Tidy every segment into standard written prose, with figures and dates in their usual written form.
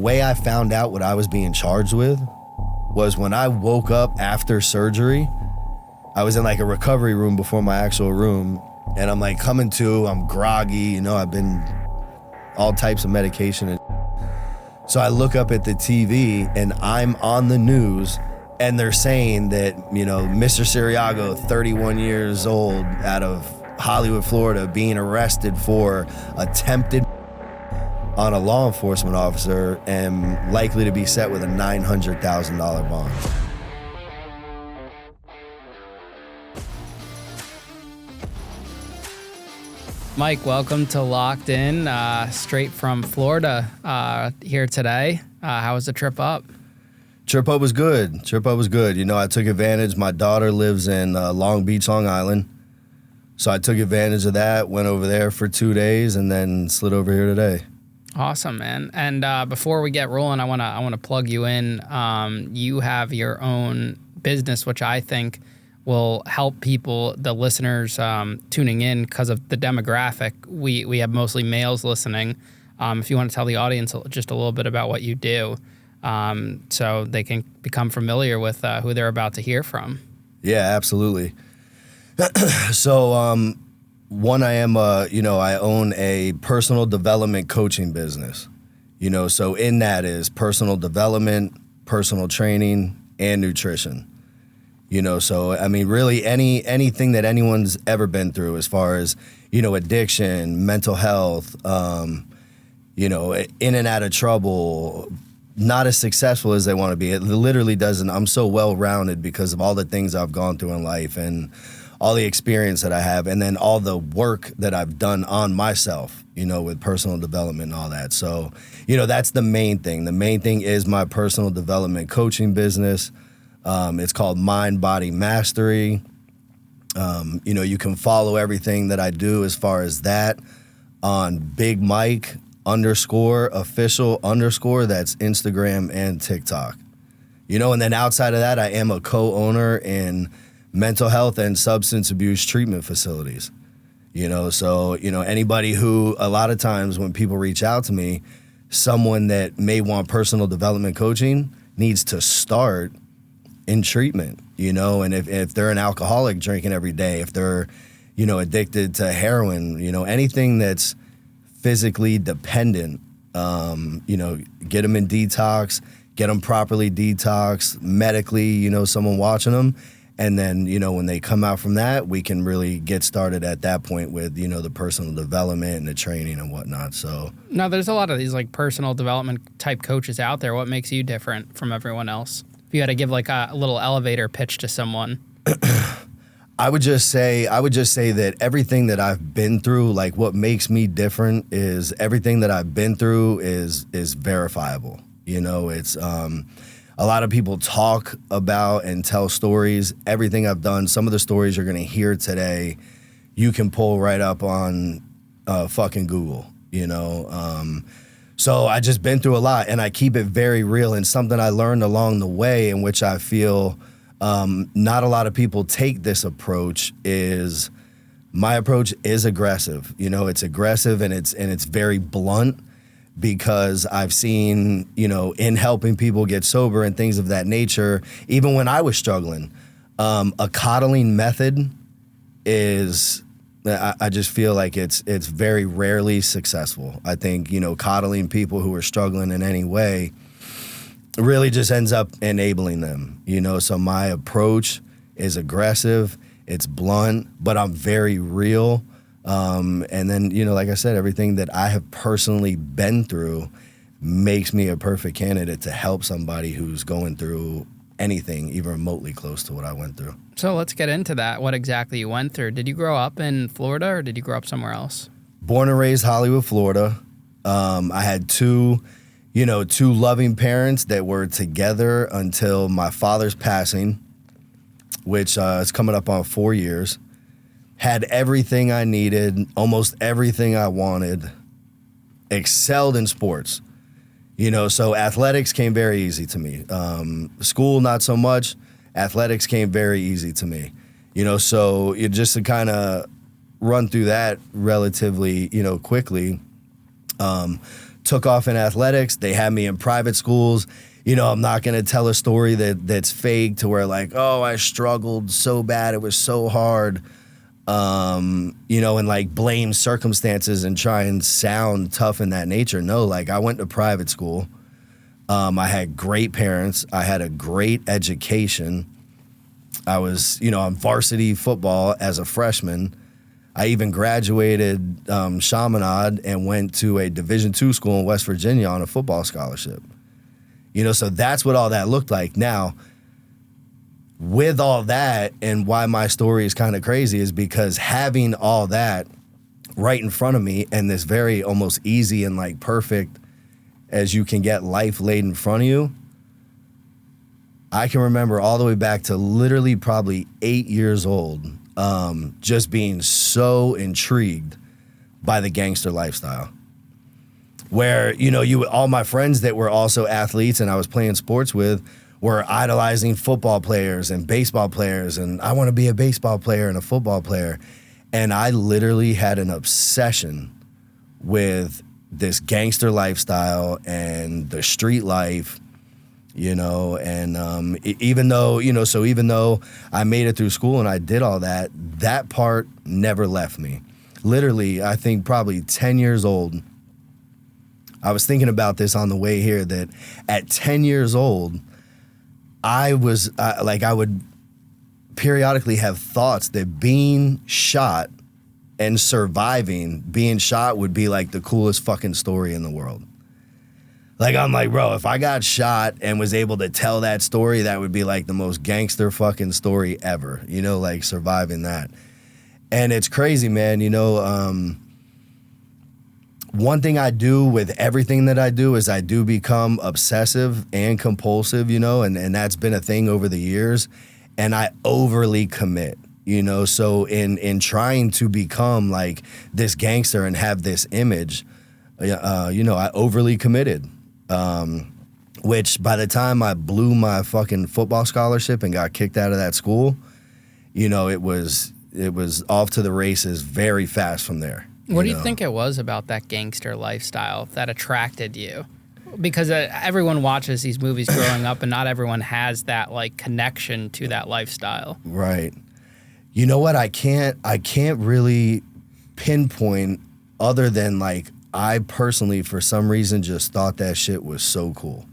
way I found out what I was being charged with was when I woke up after surgery. I was in like a recovery room before my actual room, and I'm like coming to, I'm groggy, I've been all types of medication. And so I look up at the TV and I'm on the news and they're saying that, Mr. Ciriago, 31 years old, out of Hollywood, Florida, being arrested for attempted on a law enforcement officer and likely to be set with a $900,000 bond. Mike, welcome to Locked In, straight from Florida here today. How was the trip up? Trip up was good. I took advantage. My daughter lives in Long Beach, Long Island. So I took advantage of that, went over there for 2 days, and then slid over here today. Awesome, man. And before we get rolling, I wanna plug you in. You have your own business, which I think will help people, the listeners tuning in, because of the demographic. We have mostly males listening. If you want to tell the audience just a little bit about what you do, so they can become familiar with who they're about to hear from. Yeah, absolutely. So, one, I am, I own a personal development coaching business. So in that is personal development, personal training, and nutrition. So I mean, really anything that anyone's ever been through as far as, addiction, mental health, in and out of trouble, not as successful as they want to be. It literally doesn't. I'm so well-rounded because of all the things I've gone through in life and all the experience that I have, and then all the work that I've done on myself, with personal development and all that. So, that's the main thing. The main thing is my personal development coaching business. It's called Mind Body Mastery. You can follow everything that I do as far as that on Big Mike _official_. That's Instagram and TikTok. And then outside of that, I am a co-owner in mental health and substance abuse treatment facilities. So anybody who, a lot of times when people reach out to me, someone that may want personal development coaching needs to start in treatment, and if they're an alcoholic drinking every day, if they're, addicted to heroin, anything that's physically dependent, get them in detox, get them properly detoxed, medically, someone watching them. And then, when they come out from that, we can really get started at that point with, the personal development and the training and whatnot. So now there's a lot of these like personal development type coaches out there. What makes you different from everyone else? If you had to give like a little elevator pitch to someone. I would just say that everything that I've been through, like what makes me different is everything that I've been through is verifiable. It's a lot of people talk about and tell stories. Everything I've done, some of the stories you're going to hear today, you can pull right up on fucking Google, So I just been through a lot, and I keep it very real. And something I learned along the way, in which I feel not a lot of people take this approach, is my approach is aggressive. It's aggressive and it's very blunt. Because I've seen, in helping people get sober and things of that nature, even when I was struggling, a coddling method is, I just feel like it's very rarely successful. I think, coddling people who are struggling in any way really just ends up enabling them, So my approach is aggressive, it's blunt, but I'm very real. And then, like I said, everything that I have personally been through makes me a perfect candidate to help somebody who's going through anything even remotely close to what I went through. So let's get into that. What exactly you went through? Did you grow up in Florida or did you grow up somewhere else? Born and raised Hollywood, Florida. I had two loving parents that were together until my father's passing, which is coming up on 4 years. Had everything I needed, almost everything I wanted, excelled in sports. So athletics came very easy to me. School, not so much. Athletics came very easy to me. So just to kind of run through that relatively, quickly, took off in athletics. They had me in private schools. I'm not going to tell a story that's fake to where like, oh, I struggled so bad. It was so hard, and like blame circumstances and try and sound tough in that nature. No, like I went to private school. I had great parents. I had a great education. I was, on varsity football as a freshman. I even graduated Chaminade and went to a Division II school in West Virginia on a football scholarship. So that's what all that looked like. Now, with all that, and why my story is kind of crazy is because having all that right in front of me and this very almost easy and like perfect as you can get life laid in front of you, I can remember all the way back to literally probably 8 years old, just being so intrigued by the gangster lifestyle. Where, all my friends that were also athletes and I was playing sports with were idolizing football players and baseball players, and I want to be a baseball player and a football player. And I literally had an obsession with this gangster lifestyle and the street life, and even though I made it through school and I did all that, that part never left me. Literally, I think probably 10 years old, I was thinking about this on the way here, that at 10 years old, I would periodically have thoughts that being shot and surviving being shot would be like the coolest fucking story in the world. Like, I'm like, bro, if I got shot and was able to tell that story, that would be like the most gangster fucking story ever, like surviving that. And it's crazy, man, one thing I do with everything that I do is I do become obsessive and compulsive, and that's been a thing over the years. And I overly commit, so in trying to become like this gangster and have this image, I overly committed, which by the time I blew my fucking football scholarship and got kicked out of that school, it was off to the races very fast from there. What do you think it was about that gangster lifestyle that attracted you? Because everyone watches these movies growing up, and not everyone has that like connection to that lifestyle. Right. You know what? I can't really pinpoint, other than like I personally, for some reason, just thought that shit was so cool.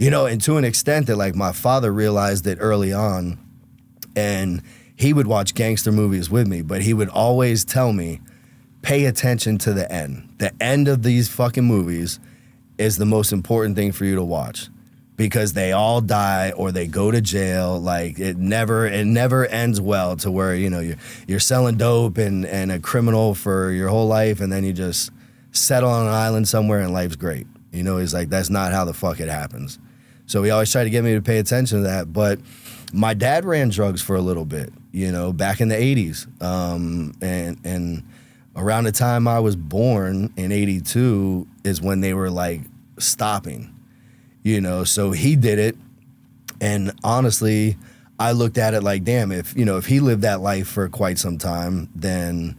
And to an extent that like my father realized it early on, and he would watch gangster movies with me, but he would always tell me, pay attention to the end. The end of these fucking movies is the most important thing for you to watch, because they all die or they go to jail. Like it never ends well, to where, you're selling dope and a criminal for your whole life, and then you just settle on an island somewhere and life's great. He's like, that's not how the fuck it happens. So he always tried to get me to pay attention to that. But my dad ran drugs for a little bit, back in the 80s. And around the time I was born in 82 is when they were like stopping, so he did it. And honestly, I looked at it like, damn, if he lived that life for quite some time, then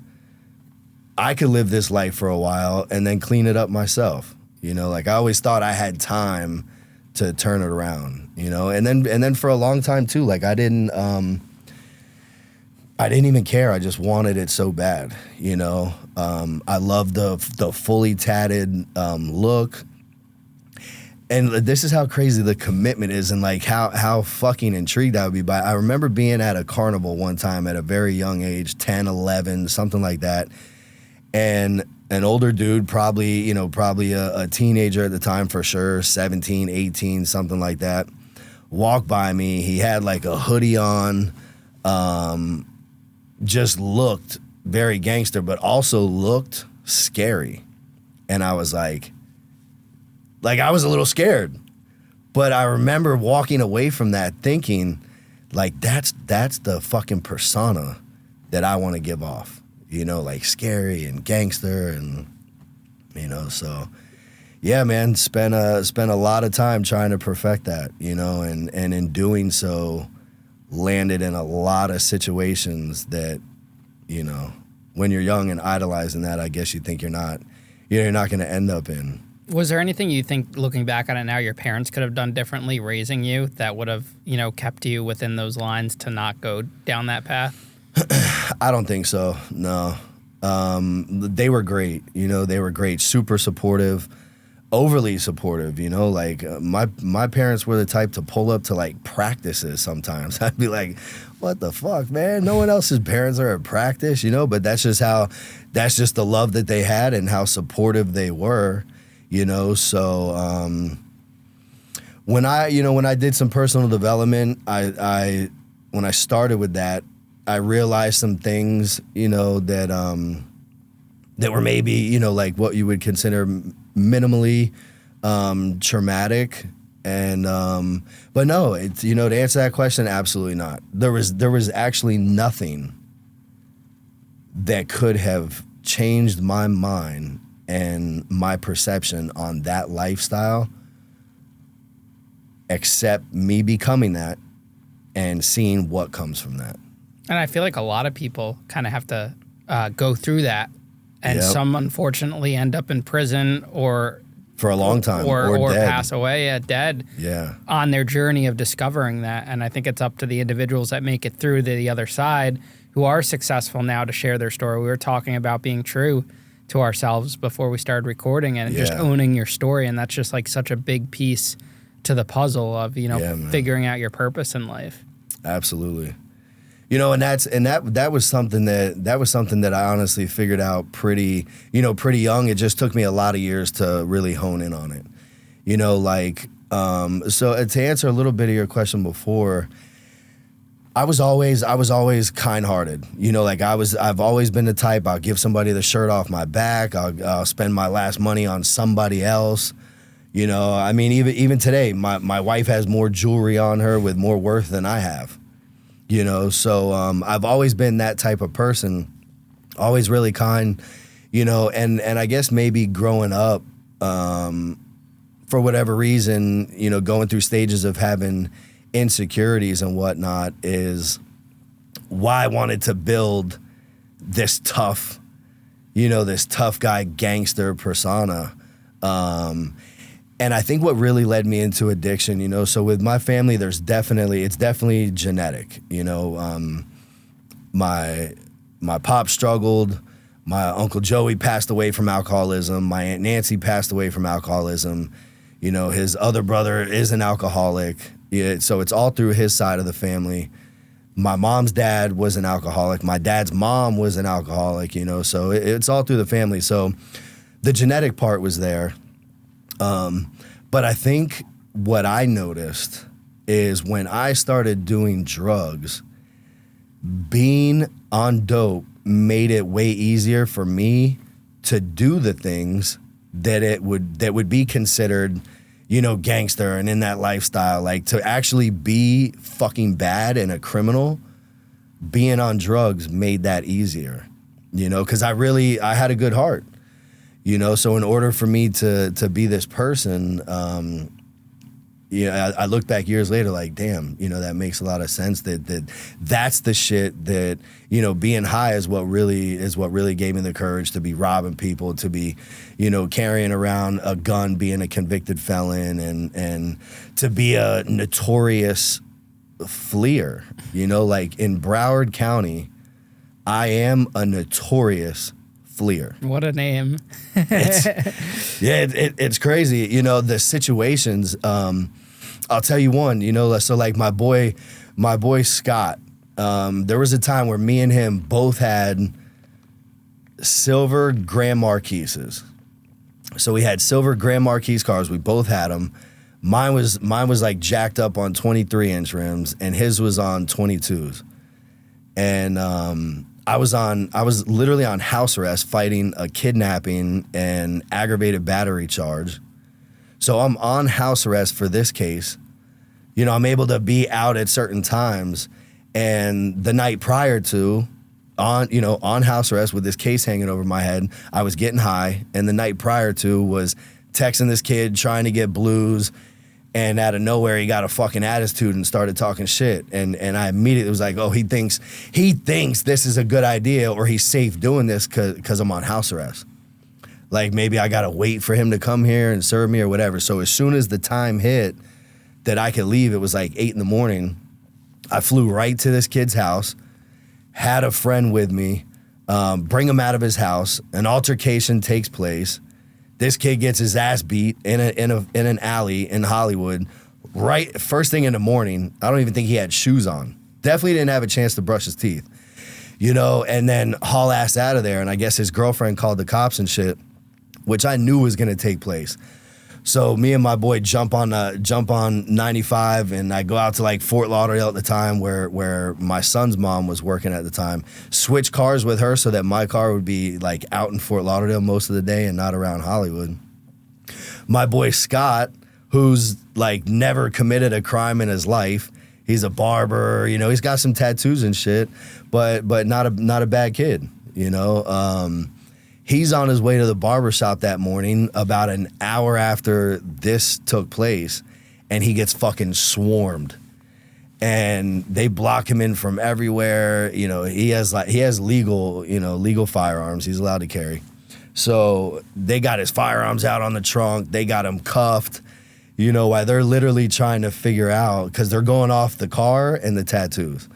I could live this life for a while and then clean it up myself. Like I always thought I had time to turn it around, and then for a long time too, like I didn't even care. I just wanted it so bad, I loved the fully tatted look. And this is how crazy the commitment is, and like how fucking intrigued I would be by it. I remember being at a carnival one time at a very young age, 10, 11, something like that. And an older dude, probably a teenager at the time for sure, 17, 18, something like that, walked by me. He had like a hoodie on, just looked very gangster, but also looked scary. And I was like I was a little scared. But I remember walking away from that thinking, like, that's the fucking persona that I want to give off. Like scary and gangster, and so yeah, man, spent a lot of time trying to perfect that, and in doing so landed in a lot of situations that, when you're young and idolizing that, I guess you think you're not going to end up in. Was there anything you think, looking back on it now, your parents could have done differently raising you that would have, kept you within those lines to not go down that path? I don't think so. No. They were great. They were great. Super supportive, overly supportive. Like my parents were the type to pull up to like practices sometimes. I'd be like, what the fuck, man? No one else's parents are at practice, but that's just the love that they had and how supportive they were, So when I did some personal development, when I started with that, I realized some things, that were maybe, like what you would consider minimally traumatic. And but no, it's to answer that question, absolutely not. There was actually nothing that could have changed my mind and my perception on that lifestyle except me becoming that and seeing what comes from that. And I feel like a lot of people kind of have to go through that, and Yep. some unfortunately end up in prison or For a long time, or dead. pass away dead Yeah. on their journey of discovering that. And I think it's up to the individuals that make it through the other side who are successful now to share their story. We were talking about being true to ourselves before we started recording, and just Yeah. owning your story. And that's just like such a big piece to the puzzle of, man. figuring out your purpose in life. Absolutely. That was something that I honestly figured out pretty young. It just took me a lot of years to really hone in on it. So to answer a little bit of your question before, I was always kind-hearted. I've always been the type, I'll give somebody the shirt off my back. I'll spend my last money on somebody else. Even today, my wife has more jewelry on her with more worth than I have. So I've always been that type of person, always really kind, and I guess maybe growing up, for whatever reason, going through stages of having insecurities and whatnot is why I wanted to build this tough guy gangster persona. And I think what really led me into addiction, so with my family, it's definitely genetic. My pop struggled. My Uncle Joey passed away from alcoholism. My Aunt Nancy passed away from alcoholism. His other brother is an alcoholic. So it's all through his side of the family. My mom's dad was an alcoholic. My dad's mom was an alcoholic, so it's all through the family. So the genetic part was there. But I think what I noticed is when I started doing drugs, being on dope made it way easier for me to do the things that would be considered, gangster and in that lifestyle. Like to actually be fucking bad and a criminal, being on drugs made that easier, because I had a good heart. So in order for me to be this person, I look back years later like, damn, that makes a lot of sense. That's the shit that, being high is what really gave me the courage to be robbing people, to be, carrying around a gun, being a convicted felon, and to be a notorious fleer. Like in Broward County, I am a notorious fleer. What a name. It's crazy. The situations, I'll tell you one, so like my boy Scott, there was a time where me and him both had silver Grand Marquises. So we had silver Grand Marquis cars. We both had them. Mine was like jacked up on 23-inch rims, and his was on 22s. And I was literally on house arrest fighting a kidnapping and aggravated battery charge. So I'm on house arrest for this case. I'm able to be out at certain times. And the night prior to, on house arrest with this case hanging over my head, I was getting high. And the night prior to was texting this kid trying to get blues. And out of nowhere, he got a fucking attitude and started talking shit. And I immediately was like, oh, he thinks this is a good idea, or he's safe doing this because I'm on house arrest. Like maybe I gotta wait for him to come here and serve me or whatever. So as soon as the time hit that I could leave, it was like 8 a.m. I flew right to this kid's house, had a friend with me, bring him out of his house. An altercation takes place. This kid gets his ass beat in an alley in Hollywood. Right, first thing in the morning. I don't even think he had shoes on. Definitely didn't have a chance to brush his teeth, you know. And then haul ass out of there. And I guess his girlfriend called the cops and shit, which I knew was gonna take place. So me and my boy jump on 95, and I go out to like Fort Lauderdale at the time, where my son's mom was working at the time. Switch cars with her so that my car would be like out in Fort Lauderdale most of the day and not around Hollywood. My boy Scott, who's like never committed a crime in his life, he's a barber, you know, he's got some tattoos and shit, but not a bad kid, you know. He's on his way to the barbershop that morning about an hour after this took place, and he gets fucking swarmed. And they block him in from everywhere. You know, he has legal firearms he's allowed to carry. So they got his firearms out on the trunk. They got him cuffed. You know, while they're literally trying to figure out, because they're going off the car and the tattoos.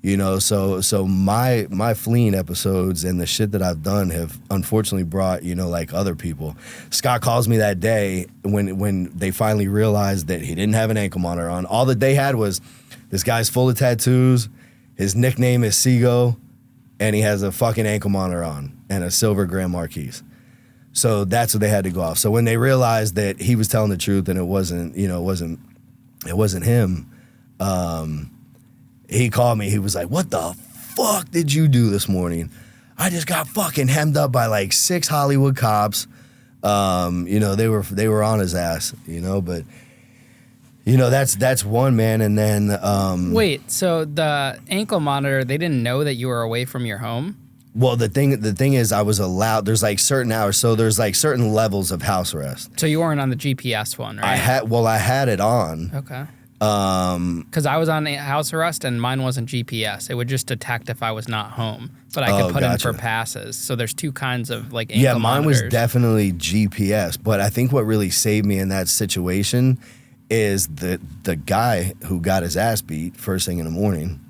You know, so my fleeing episodes and the shit that I've done have unfortunately brought, you know, like other people. Scott calls me that day when they finally realized that he didn't have an ankle monitor on. All that they had was, this guy's full of tattoos, his nickname is Seago, and he has a fucking ankle monitor on and a silver Grand Marquis. So that's what they had to go off. So when they realized that he was telling the truth and it wasn't him, he called me. He was like, "What the fuck did you do this morning?" I just got fucking hemmed up by like 6 Hollywood cops. You know, they were on his ass, you know, but you know, that's one, man. And then wait, so the ankle monitor, they didn't know that you were away from your home? Well, the thing is, I was allowed, there's like certain hours, so there's like certain levels of house arrest. So you weren't on the GPS one, right? I had it on. Okay. Because I was on house arrest and mine wasn't GPS. It would just detect if I was not home, but I could put in for passes. So there's 2 kinds of like ankle mine monitors. was definitely GPS. But I think what really saved me in that situation is the guy who got his ass beat first thing in the morning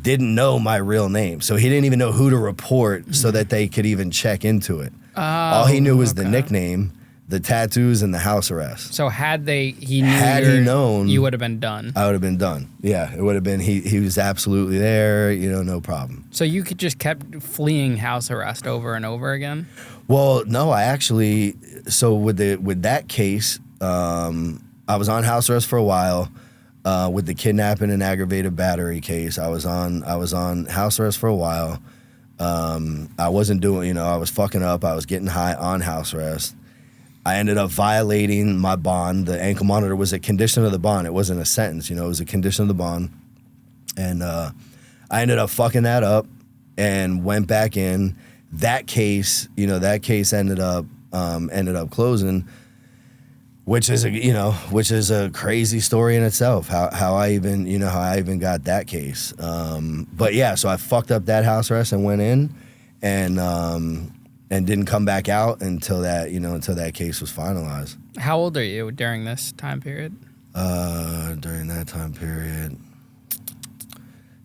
didn't know my real name, so he didn't even know who to report so that they could even check into it. All he knew was the nickname, the tattoos, and the house arrest. So had he known, you would have been done. I would have been done. Yeah, it would have been. He was absolutely there. You know, no problem. So you could just kept fleeing house arrest over and over again? Well, no, I actually. So with that case, I was on house arrest for a while. With the kidnapping and aggravated battery case, I was on house arrest for a while. I wasn't doing. You know, I was fucking up. I was getting high on house arrest. I ended up violating my bond. The ankle monitor was a condition of the bond. It wasn't a sentence, you know, it was a condition of the bond. And I ended up fucking that up and went back in. That case ended up closing, which is a crazy story in itself. How I even got that case. But yeah, so I fucked up that house arrest and went in and didn't come back out until that case was finalized. How old are you during this time period? During that time period,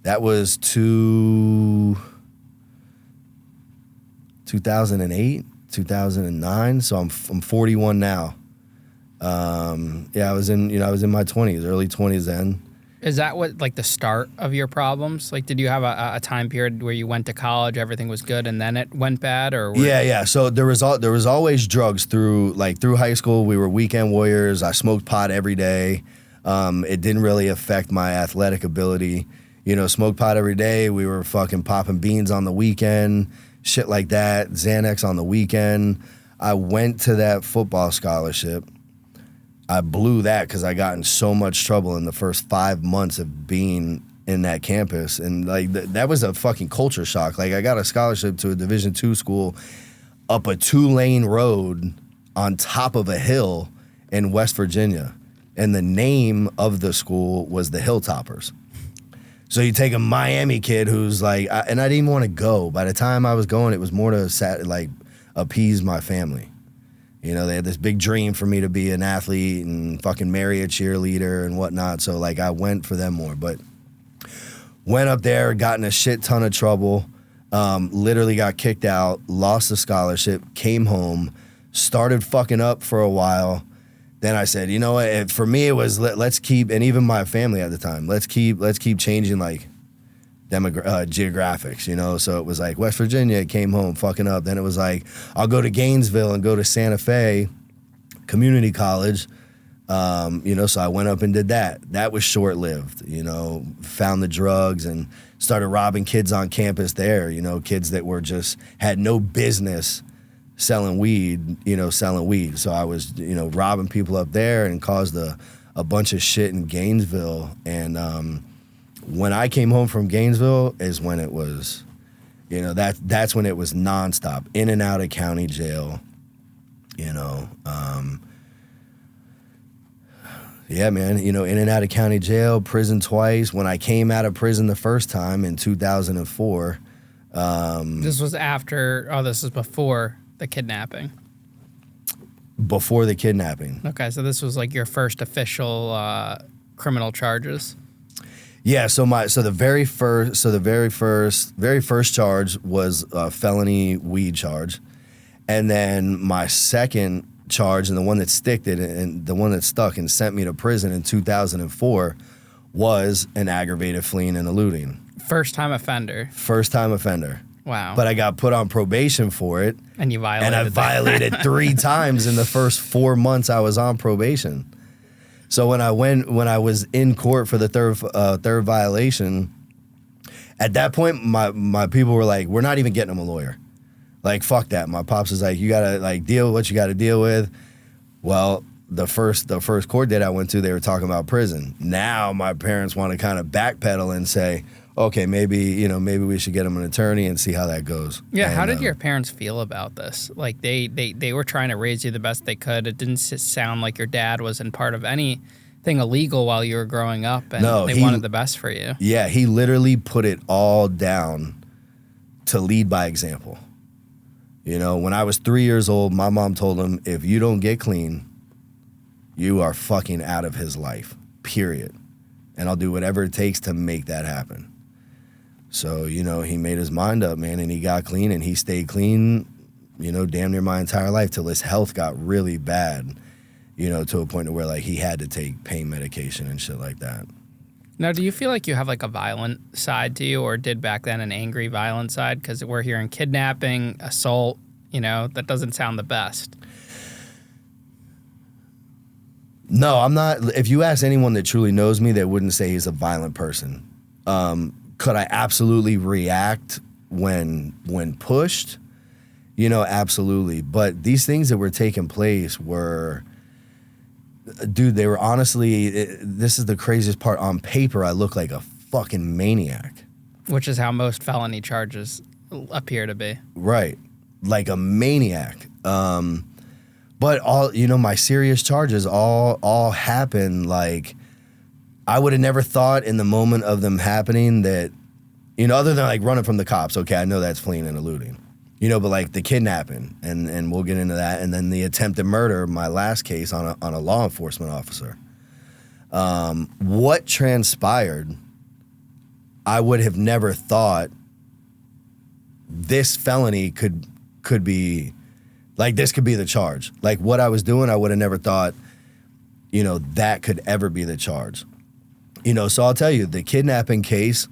that was 2008, 2009. So I'm 41 now. I was in my 20s, early 20s then. Is that what, like, the start of your problems? Like, did you have a time period where you went to college, everything was good, and then it went bad? Or Yeah. So there was always drugs through high school. We were weekend warriors. I smoked pot every day. It didn't really affect my athletic ability. You know, smoked pot every day. We were fucking popping beans on the weekend, shit like that. Xanax on the weekend. I went to that football scholarship. I blew that because I got in so much trouble in the first 5 months of being in that campus. And like that was a fucking culture shock. Like, I got a scholarship to a Division II school up a 2-lane road on top of a hill in West Virginia. And the name of the school was the Hilltoppers. So you take a Miami kid who's like, and I didn't even want to go. By the time I was going, it was more to appease my family. You know, they had this big dream for me to be an athlete and fucking marry a cheerleader and whatnot. So, like, I went for them more. But went up there, got in a shit ton of trouble, literally got kicked out, lost the scholarship, came home, started fucking up for a while. Then I said, you know what? For me, it was let's keep, and even my family at the time, let's keep changing, like, geographics, you know? So it was like West Virginia, came home fucking up. Then it was like, I'll go to Gainesville and go to Santa Fe Community College. You know, so I went up and did that. That was short-lived, you know, found the drugs and started robbing kids on campus there, you know, kids that were just, had no business selling weed, you know, selling weed. So I was, you know, robbing people up there and caused a bunch of shit in Gainesville. And, when I came home from Gainesville is when it was, you know, that's when it was nonstop, in and out of county jail, you know. Yeah, man, you know, in and out of county jail, prison twice. When I came out of prison the first time in 2004. This was after, this is before the kidnapping. Before the kidnapping. Okay, so this was like your first official criminal charges. Yeah, so the very first charge was a felony weed charge, and then my second charge, and the one that stuck and sent me to prison in 2004, was an aggravated fleeing and eluding. First time offender. Wow. But I got put on probation for it, and you violated. And I violated 3 times in the first 4 months I was on probation. So when I was in court for the third violation, at that point my people were like, we're not even getting him a lawyer. Like, fuck that. My pops was like, you gotta, like, deal with what you gotta deal with. Well, the first court date I went to, they were talking about prison. Now my parents want to kind of backpedal and say, okay, maybe we should get him an attorney and see how that goes. Yeah, and, how did your parents feel about this? Like, they were trying to raise you the best they could. It didn't sound like your dad was in part of anything illegal while you were growing up, and they wanted the best for you. Yeah, he literally put it all down to lead by example. You know, when I was 3 years old, my mom told him, if you don't get clean, you are fucking out of his life, period. And I'll do whatever it takes to make that happen. So, you know, he made his mind up, man, and he got clean, and he stayed clean, you know, damn near my entire life till his health got really bad, you know, to a point where, like, he had to take pain medication and shit like that. Now, do you feel like you have, like, a violent side to you, or did back then an angry, violent side? Because we're hearing kidnapping, assault, you know, that doesn't sound the best. No, I'm not. If you ask anyone that truly knows me, they wouldn't say he's a violent person. Could I absolutely react when pushed? You know, absolutely. But these things that were taking place were, dude, they were honestly, this is the craziest part. On paper, I look like a fucking maniac. Which is how most felony charges appear to be. Right. Like a maniac. But all, you know, my serious charges all happened, like, I would have never thought in the moment of them happening that, you know, other than, like, running from the cops, okay, I know that's fleeing and eluding. You know, but, like, the kidnapping, and we'll get into that, and then the attempted murder, my last case on a law enforcement officer. What transpired, I would have never thought this felony could be, like, this could be the charge. Like, what I was doing, I would have never thought, you know, that could ever be the charge. You know, so I'll tell you, the kidnapping case,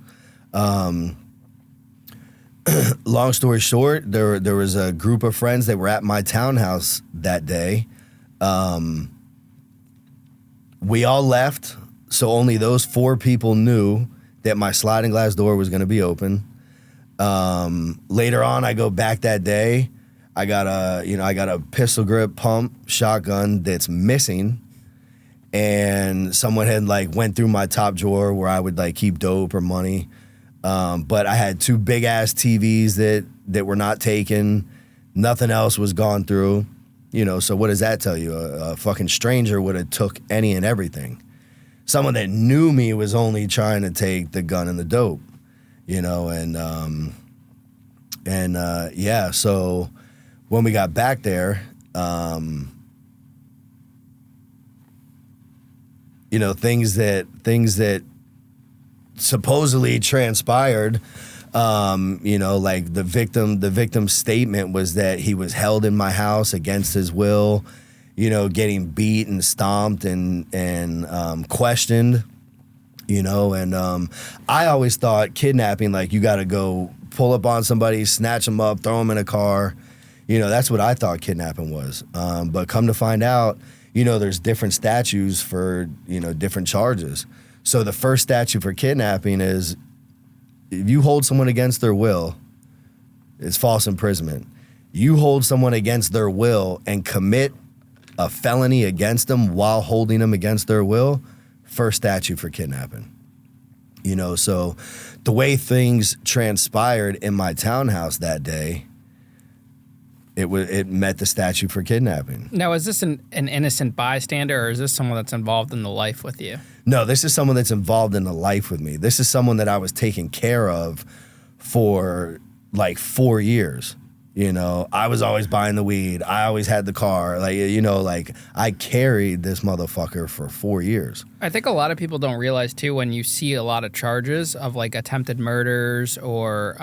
long story short, there was a group of friends that were at my townhouse that day. We all left, so only those 4 people knew that my sliding glass door was going to be open. Later on, I go back that day. I got a pistol grip pump shotgun that's missing, and someone had, like, went through my top drawer where I would, like, keep dope or money. But I had 2 big ass TVs that were not taken. Nothing else was gone through. You know, so what does that tell you? A fucking stranger would have took any and everything. Someone that knew me was only trying to take the gun and the dope. You know, yeah, so when we got back there, things that supposedly transpired, like the victim's statement was that he was held in my house against his will, getting beat and stomped and questioned, and I always thought kidnapping, like you got to go pull up on somebody, snatch them up, throw them in a car. That's what I thought kidnapping was. But come to find out, there's different statutes for, different charges. So the first statute for kidnapping is if you hold someone against their will, it's false imprisonment. You hold someone against their will and commit a felony against them while holding them against their will, first statute for kidnapping. So the way things transpired in my townhouse that day, it met the statute for kidnapping. Now, is this an innocent bystander, or is this someone that's involved in the life with you? No, this is someone that's involved in the life with me. This is someone that I was taking care of for like 4 years. I was always buying the weed. I always had the car. Like I carried this motherfucker for 4 years. I think a lot of people don't realize too, when you see a lot of charges of like attempted murders or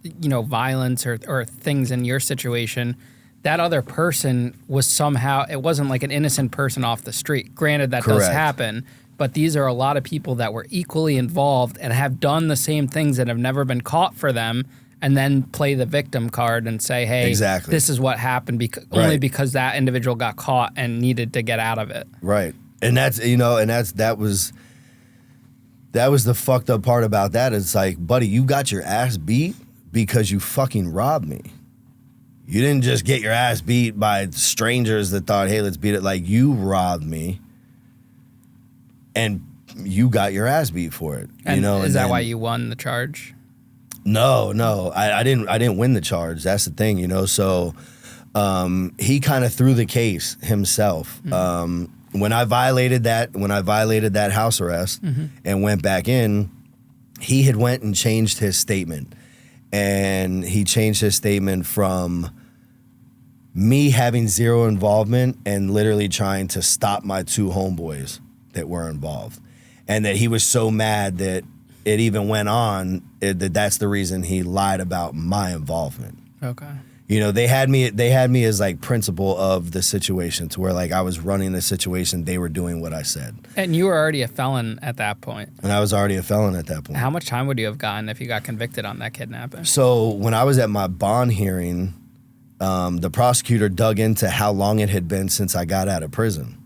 violence or things in your situation, that other person was somehow, it wasn't like an innocent person off the street. Granted, that Correct. does happen, but these are a lot of people that were equally involved and have done the same things and have never been caught for them, and then play the victim card and say, hey, exactly. This is what happened only because that individual got caught and needed to get out of it. Right. And that was the fucked up part about that. It's like, buddy, you got your ass beat because you fucking robbed me. You didn't just get your ass beat by strangers that thought, hey, let's beat it. Like, you robbed me and you got your ass beat for it. And is that why you won the charge? No, I didn't win the charge. That's the thing, So he kind of threw the case himself. Mm-hmm. When I violated that house arrest and went back in, he had went and changed his statement. And he changed his statement from me having zero involvement and literally trying to stop my two homeboys that were involved. And that he was so mad that it even went on that's the reason he lied about my involvement. Okay. They had me as like principal of the situation, to where like I was running the situation, they were doing what I said. And you were already a felon at that point. And I was already a felon at that point. How much time would you have gotten if you got convicted on that kidnapping? So when I was at my bond hearing, the prosecutor dug into how long it had been since I got out of prison.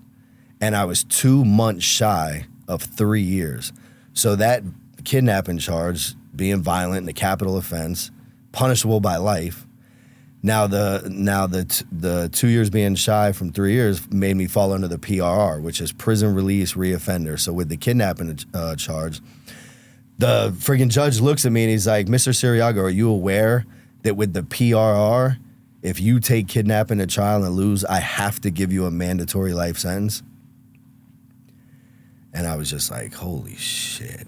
And I was 2 months shy of 3 years. So that kidnapping charge, being violent and a capital offense, punishable by life. Now the 2 years being shy from 3 years made me fall under the PRR, which is prison release reoffender. So with the kidnapping charge, the friggin' judge looks at me and he's like, Mr. Ciriago, are you aware that with the PRR, if you take kidnapping a child and lose, I have to give you a mandatory life sentence? And I was just like, holy shit.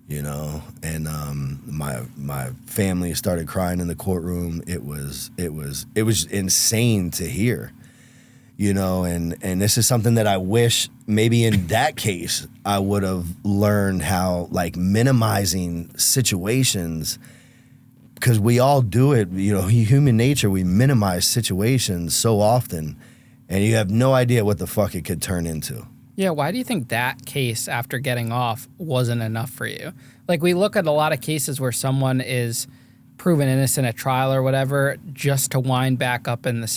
And my family started crying in the courtroom. It was insane to hear, and this is something that I wish maybe in that case I would have learned how, like, minimizing situations, because we all do it, human nature, we minimize situations so often, and you have no idea what the fuck it could turn into. Yeah, why do you think that case after getting off wasn't enough for you? Like, we look at a lot of cases where someone is proven innocent at trial or whatever just to wind back up in the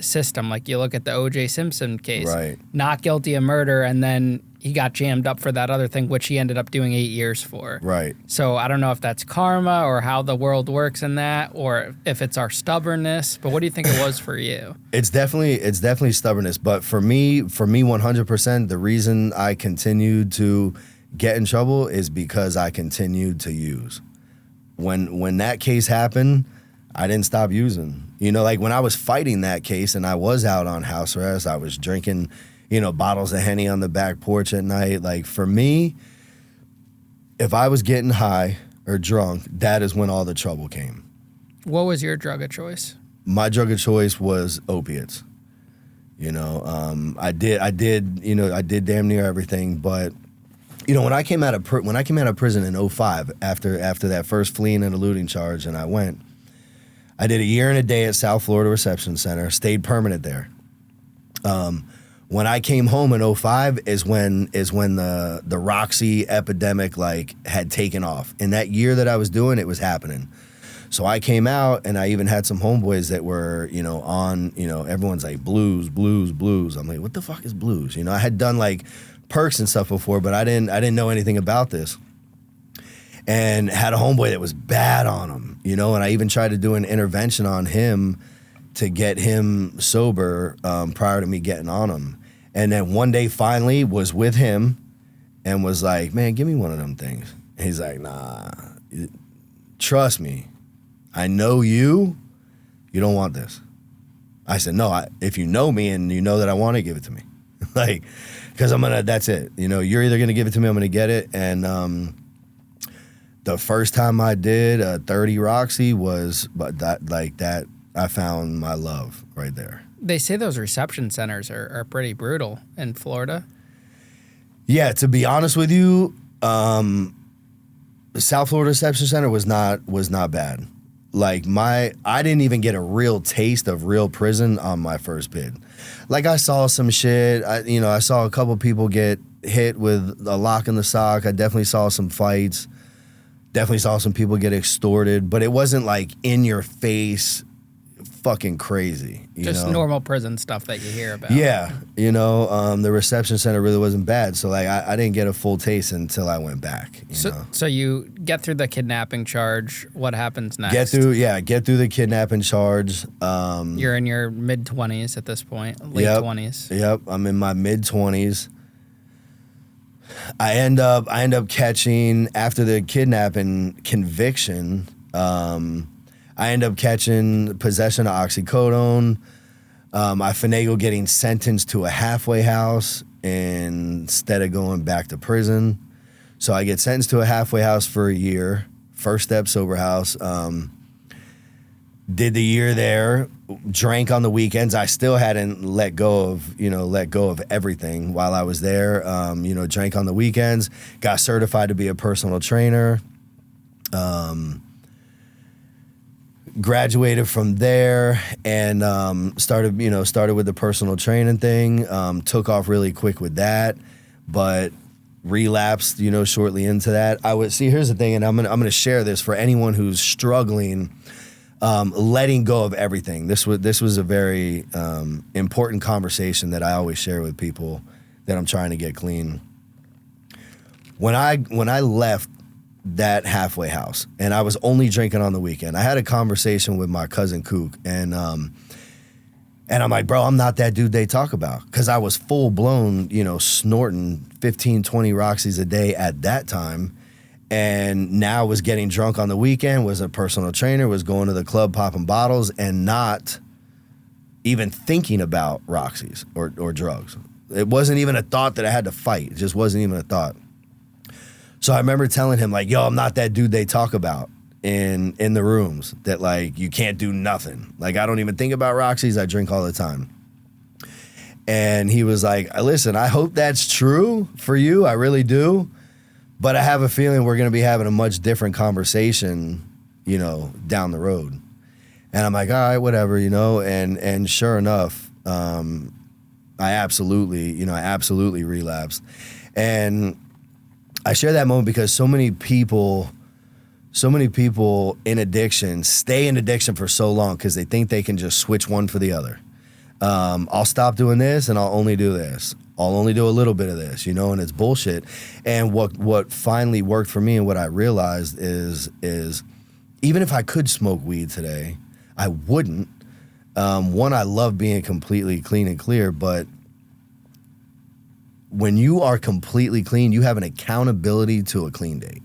system. Like, you look at the O.J. Simpson case. Right. Not guilty of murder, and then he got jammed up for that other thing, which he ended up doing 8 years for. Right. So I don't know if that's karma or how the world works in that, or if it's our stubbornness. But what do you think it was for you? It's definitely stubbornness. But for me, 100%, the reason I continued to get in trouble is because I continued to use. When that case happened, I didn't stop using. Like when I was fighting that case and I was out on house arrest, I was drinking, bottles of Henny on the back porch at night. Like, for me, if I was getting high or drunk, that is when all the trouble came. What was your drug of choice? my drug of choice was opiates. You know, I did damn near everything, but you know, when I came out of prison in 05, after that first fleeing and eluding charge, and I did a year and a day at South Florida Reception Center, stayed permanent there. When I came home in 05 is when the Roxy epidemic like had taken off. In that year that I was doing, it was happening. So I came out, and I even had some homeboys that were, you know, on, you know, everyone's like blues. I'm like, what the fuck is blues? You know, I had done like perks and stuff before, but I didn't know anything about this. And had a homeboy that was bad on him, you know, and I even tried to do an intervention on him to get him sober prior to me getting on him. And then one day finally was with him and was like, man, give me one of them things. And he's like, nah, trust me. I know you don't want this. I said, no, if you know me and you know that I want it, give it to me. Like, because that's it. You know, you're either going to give it to me, I'm going to get it. And the first time I did 30 Roxy was, but that, I found my love right there. They say those reception centers are pretty brutal in Florida. Yeah, to be honest with you, the South Florida Reception Center was not bad. Like I didn't even get a real taste of real prison on my first bid. Like I saw some shit. I saw a couple people get hit with a lock in the sock. I definitely saw some fights. Definitely saw some people get extorted, but it wasn't like in your face, fucking crazy. Just normal prison stuff that you hear about. Yeah, the reception center really wasn't bad. So like I didn't get a full taste until I went back. So you get through the kidnapping charge. What happens next? Get through the kidnapping charge. You're in your mid-20s at this point, late 20s. Yep, I'm in my mid-20s. I end up catching, after the kidnapping conviction, I end up catching possession of oxycodone. I finagle getting sentenced to a halfway house instead of going back to prison. So I get sentenced to a halfway house for a year, first step sober house. Did the year there, drank on the weekends. I still hadn't let go of everything while I was there. Drank on the weekends, got certified to be a personal trainer. Graduated from there and started with the personal training thing. Took off really quick with that, but relapsed, shortly into that. Here's the thing, and I'm gonna share this for anyone who's struggling, letting go of everything. This was a very important conversation that I always share with people that I'm trying to get clean. When I left that halfway house and I was only drinking on the weekend, I had a conversation with my cousin Kook, and I'm like, bro, I'm not that dude they talk about, because I was full blown, snorting 15, 20 Roxys a day at that time, and now was getting drunk on the weekend, was a personal trainer, was going to the club popping bottles, and not even thinking about Roxys or drugs. It wasn't even a thought that I had to fight. It just wasn't even a thought. So I remember telling him, like, yo, I'm not that dude they talk about in the rooms, that, like, you can't do nothing. Like, I don't even think about Roxys. I drink all the time. And he was like, listen, I hope that's true for you. I really do. But I have a feeling we're going to be having a much different conversation, down the road. And I'm like, all right, whatever, and sure enough, I absolutely relapsed. And I share that moment because so many people in addiction stay in addiction for so long because they think they can just switch one for the other. I'll stop doing this and I'll only do this. I'll only do a little bit of this, and it's bullshit. And what finally worked for me and what I realized is even if I could smoke weed today, I wouldn't. One, I love being completely clean and clear, but when you are completely clean, you have an accountability to a clean date.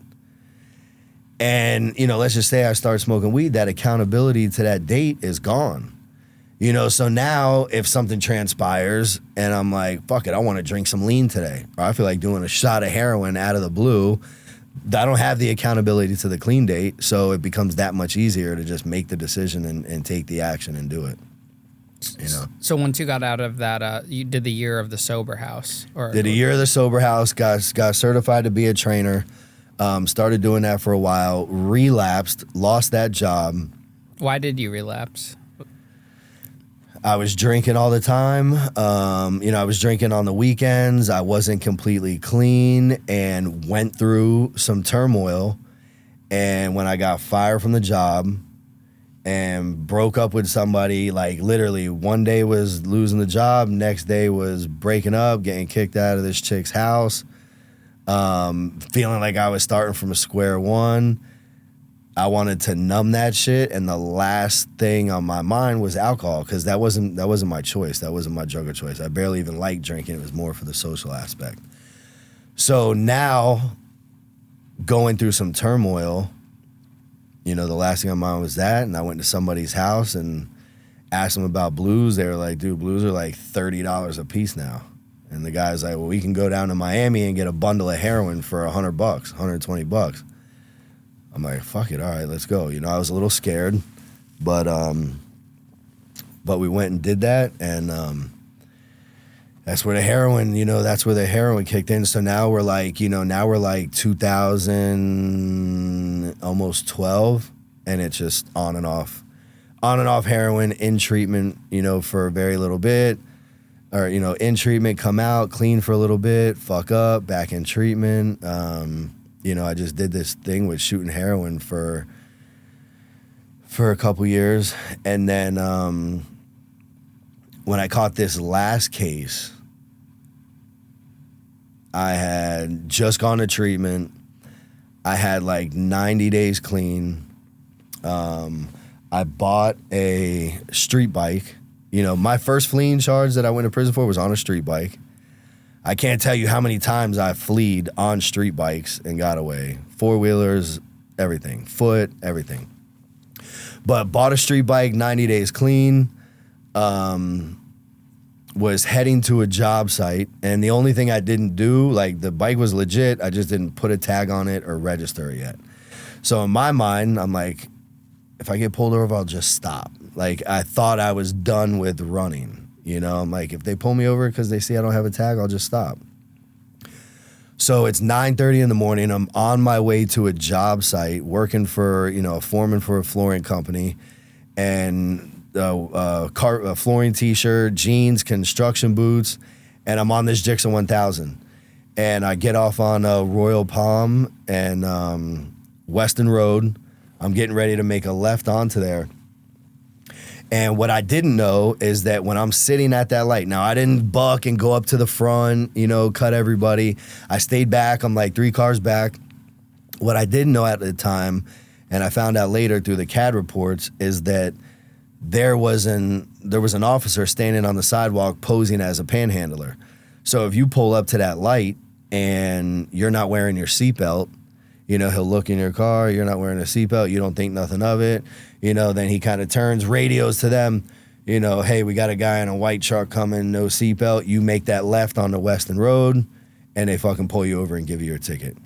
And, let's just say I start smoking weed, that accountability to that date is gone. So now if something transpires and I'm like, fuck it, I want to drink some lean today, or I feel like doing a shot of heroin out of the blue, I don't have the accountability to the clean date, so it becomes that much easier to just make the decision and take the action and do it. You know. So once you got out of that, you did the year of the sober house, Did a year of the sober house, got certified to be a trainer, started doing that for a while, relapsed, lost that job. Why did you relapse? I was drinking all the time. I was drinking on the weekends. I wasn't completely clean and went through some turmoil. And when I got fired from the job and broke up with somebody, like literally one day was losing the job, next day was breaking up, getting kicked out of this chick's house, feeling like I was starting from a square one. I wanted to numb that shit, and the last thing on my mind was alcohol, because that wasn't my choice. That wasn't my drug of choice. I barely even liked drinking. It was more for the social aspect. So now, going through some turmoil, the last thing on my mind was that, and I went to somebody's house and asked them about blues. They were like, dude, blues are like $30 a piece now. And the guy's like, well, we can go down to Miami and get a bundle of heroin for $100, $120. I'm like, fuck it, all right, let's go. I was a little scared, but we went and did that, and that's where the heroin kicked in. So now we're like 2000, almost 12, and it's just on and off heroin, in treatment, for a very little bit, or, in treatment, come out, clean for a little bit, fuck up, back in treatment. I just did this thing with shooting heroin for a couple years, and then when I caught this last case, I had just gone to treatment. I had like 90 days clean. I bought a street bike. My first fleeing charge that I went to prison for was on a street bike. I can't tell you how many times I fleed on street bikes and got away. Four-wheelers, everything. Foot, everything. But bought a street bike, 90 days clean. Was heading to a job site, and the only thing I didn't do, like the bike was legit, I just didn't put a tag on it or register it yet. So in my mind, I'm like, if I get pulled over, I'll just stop. Like, I thought I was done with running. I'm like, if they pull me over because they see I don't have a tag, I'll just stop. So it's 9:30 in the morning. I'm on my way to a job site, working for, a foreman for a flooring company, and a flooring t-shirt, jeans, construction boots, and I'm on this Dixon 1000. And I get off on Royal Palm and Weston Road. I'm getting ready to make a left onto there. And what I didn't know is that when I'm sitting at that light, now I didn't buck and go up to the front, cut everybody. I stayed back. I'm like 3 cars back. What I didn't know at the time, and I found out later through the CAD reports, is that there was an officer standing on the sidewalk posing as a panhandler. So if you pull up to that light and you're not wearing your seatbelt, he'll look in your car, you're not wearing a seatbelt, you don't think nothing of it, then he kind of turns, radios to them, hey, we got a guy in a white truck coming, no seatbelt. You make that left on the Weston Road, and they fucking pull you over and give you your ticket.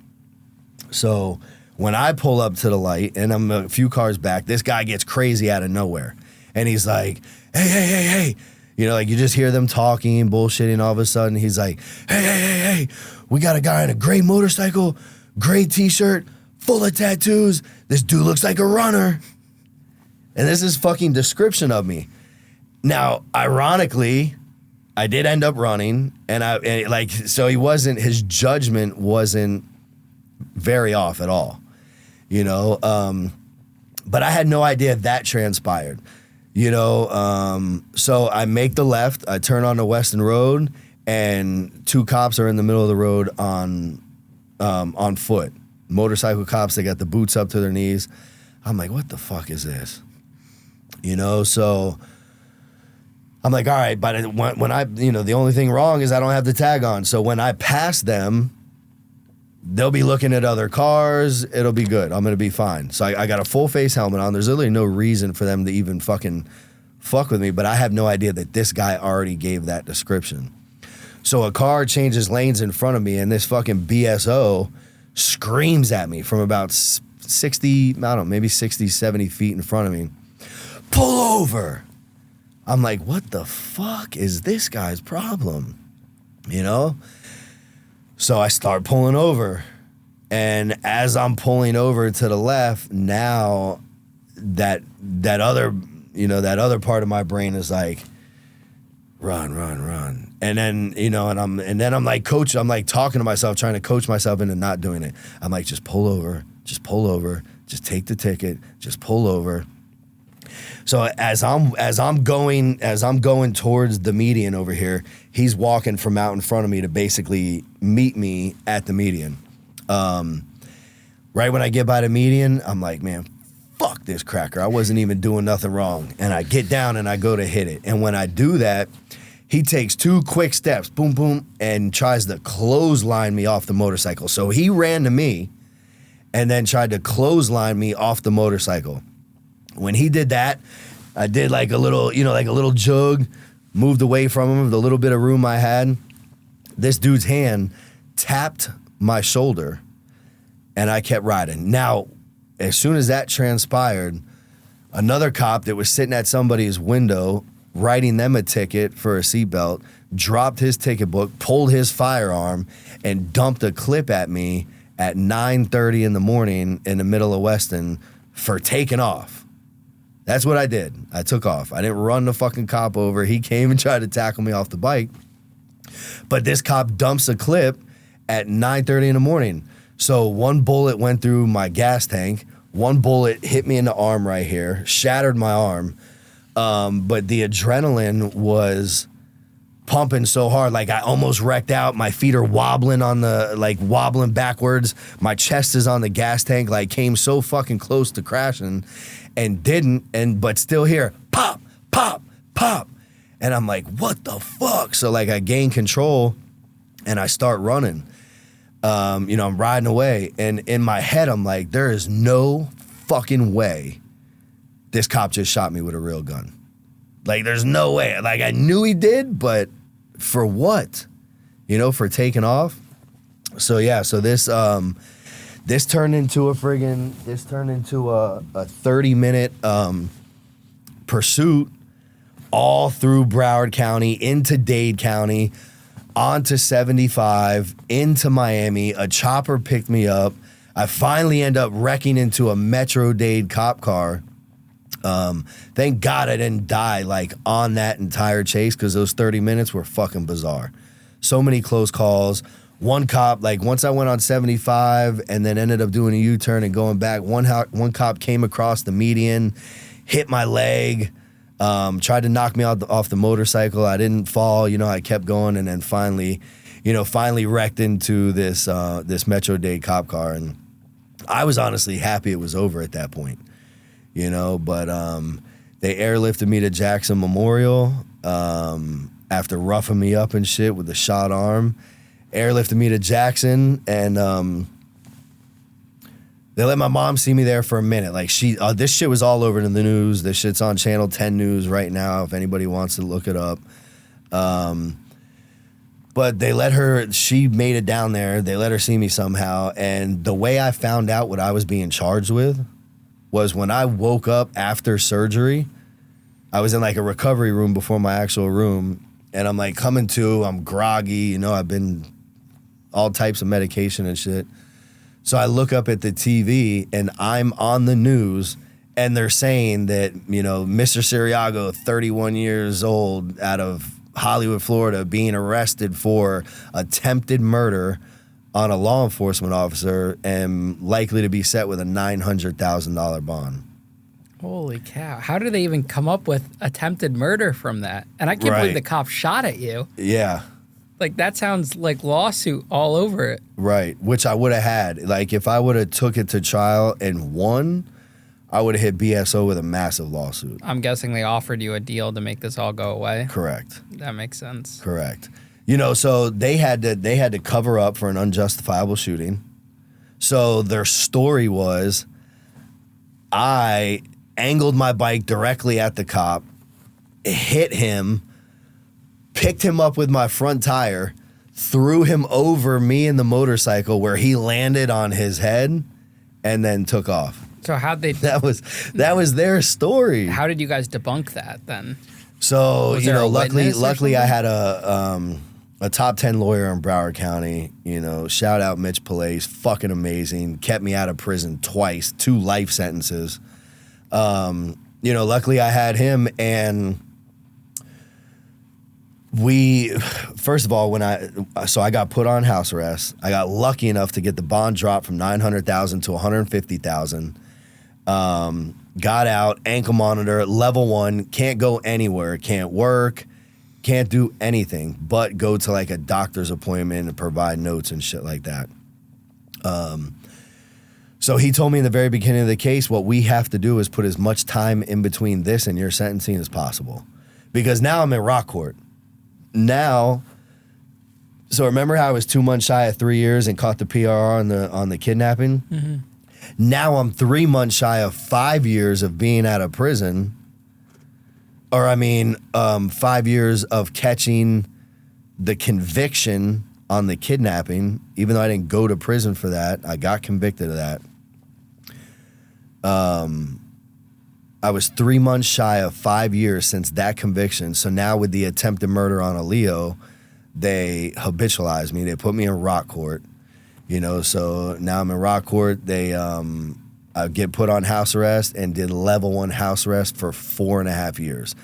So when I pull up to the light, and I'm a few cars back, this guy gets crazy out of nowhere. And he's like, hey. You just hear them talking, bullshitting. All of a sudden, he's like, hey, we got a guy on a gray motorcycle, gray t-shirt, full of tattoos. This dude looks like a runner. And this is fucking description of me. Now, ironically, I did end up running, so his judgment wasn't very off at all, but I had no idea that transpired. So I make the left, I turn on the Weston Road, and 2 cops are in the middle of the road on foot. Motorcycle cops, they got the boots up to their knees. I'm like, what the fuck is this? So I'm like, all right, but when I, the only thing wrong is I don't have the tag on. So when I pass them, they'll be looking at other cars. It'll be good. I'm going to be fine. So I got a full face helmet on. There's literally no reason for them to even fucking fuck with me, but I have no idea that this guy already gave that description. So a car changes lanes in front of me, and this fucking BSO screams at me from about 60, I don't know, maybe 60, 70 feet in front of me. Pull over. I'm like, what the fuck is this guy's problem? You know? So I start pulling over. And as I'm pulling over to the left, now that other part of my brain is like, run. And then, I'm like coaching, I'm like talking to myself, trying to coach myself into not doing it. I'm like, just pull over, just take the ticket, just pull over. So as I'm going towards the median over here, he's walking from out in front of me to basically meet me at the median. Right when I get by the median, I'm like, man, fuck this cracker. I wasn't even doing nothing wrong. And I get down and I go to hit it. And when I do that, he takes 2 quick steps, boom, boom, and tries to clothesline me off the motorcycle. So he ran to me and then tried to clothesline me off the motorcycle. When he did that, I did like a little jug, moved away from him, the little bit of room I had. This dude's hand tapped my shoulder, and I kept riding. Now, as soon as that transpired, another cop that was sitting at somebody's window writing them a ticket for a seatbelt dropped his ticket book, pulled his firearm, and dumped a clip at me at 9:30 in the morning in the middle of Weston for taking off. That's what I did. I took off. I didn't run the fucking cop over. He came and tried to tackle me off the bike. But this cop dumps a clip at 9:30 in the morning. So 1 bullet went through my gas tank. 1 bullet hit me in the arm right here, shattered my arm. But the adrenaline was pumping so hard, like I almost wrecked out. My feet are wobbling wobbling backwards. My chest is on the gas tank, like came so fucking close to crashing and didn't, but still here, pop, pop, pop. And I'm like, what the fuck? So like I gain control and I start running. I'm riding away, and in my head, I'm like, there is no fucking way this cop just shot me with a real gun. Like, there's no way. Like, I knew he did, but for what? For taking off? So, yeah, so this turned into a 30-minute pursuit all through Broward County, into Dade County, onto 75, into Miami. A chopper picked me up. I finally end up wrecking into a Metro Dade cop car. Thank God I didn't die like on that entire chase, because those 30 minutes were fucking bizarre. So many close calls. One cop, like once I went on 75 and then ended up doing a U-turn and going back, one cop came across the median, hit my leg, tried to knock me off the motorcycle. I didn't fall, I kept going, and then finally wrecked into this Metro Dade cop car. And I was honestly happy it was over at that point, but they airlifted me to Jackson Memorial after roughing me up and shit with a shot arm. Airlifted me to Jackson, and they let my mom see me there for a minute. Like, this shit was all over in the news. This shit's on Channel 10 News right now if anybody wants to look it up. But she made it down there. They let her see me somehow. And the way I found out what I was being charged with was when I woke up after surgery. I was in like a recovery room before my actual room. And I'm like coming to, I'm groggy. I've been all types of medication and shit. So I look up at the TV and I'm on the news, and they're saying that, Mr. Ciriago, 31 years old, out of Hollywood, Florida, being arrested for attempted murder on a law enforcement officer and likely to be set with a $900,000 bond. Holy cow. How do they even come up with attempted murder from that? And I can't believe the cop shot at you. Yeah. Like, that sounds like lawsuit all over it. Right, which I would have had. Like, if I would have took it to trial and won, I would have hit BSO with a massive lawsuit. I'm guessing they offered you a deal to make this all go away. Correct. That makes sense. Correct. So they had to cover up for an unjustifiable shooting. So their story was, I angled my bike directly at the cop, hit him, picked him up with my front tire, threw him over me and the motorcycle where he landed on his head and then took off. So how'd they... That was their story. How did you guys debunk that then? So, Was there a witness or luckily I something? had a top 10 lawyer in Broward County, shout out Mitch Pillais, fucking amazing, kept me out of prison twice, 2 life sentences. Luckily I had him, and first of all, I got put on house arrest. I got lucky enough to get the bond dropped from $900,000 to $150,000. Got out, ankle monitor, level 1, can't go anywhere, can't work, can't do anything but go to like a doctor's appointment and provide notes and shit like that. So he told me in the very beginning of the case, what we have to do is put as much time in between this and your sentencing as possible. Because now I'm in rock court. Now, so remember how I was 2 months shy of 3 years and caught the PRR on the kidnapping? Mm-hmm. Now I'm 3 months shy of 5 years of being out of prison. 5 years of catching the conviction on the kidnapping. Even though I didn't go to prison for that, I got convicted of that. I was 3 months shy of 5 years since that conviction. So now with the attempted murder on a Leo, they habitualized me. They put me in rock court. So now I'm in rock court. I get put on house arrest and did level 1 house arrest for 4.5 years.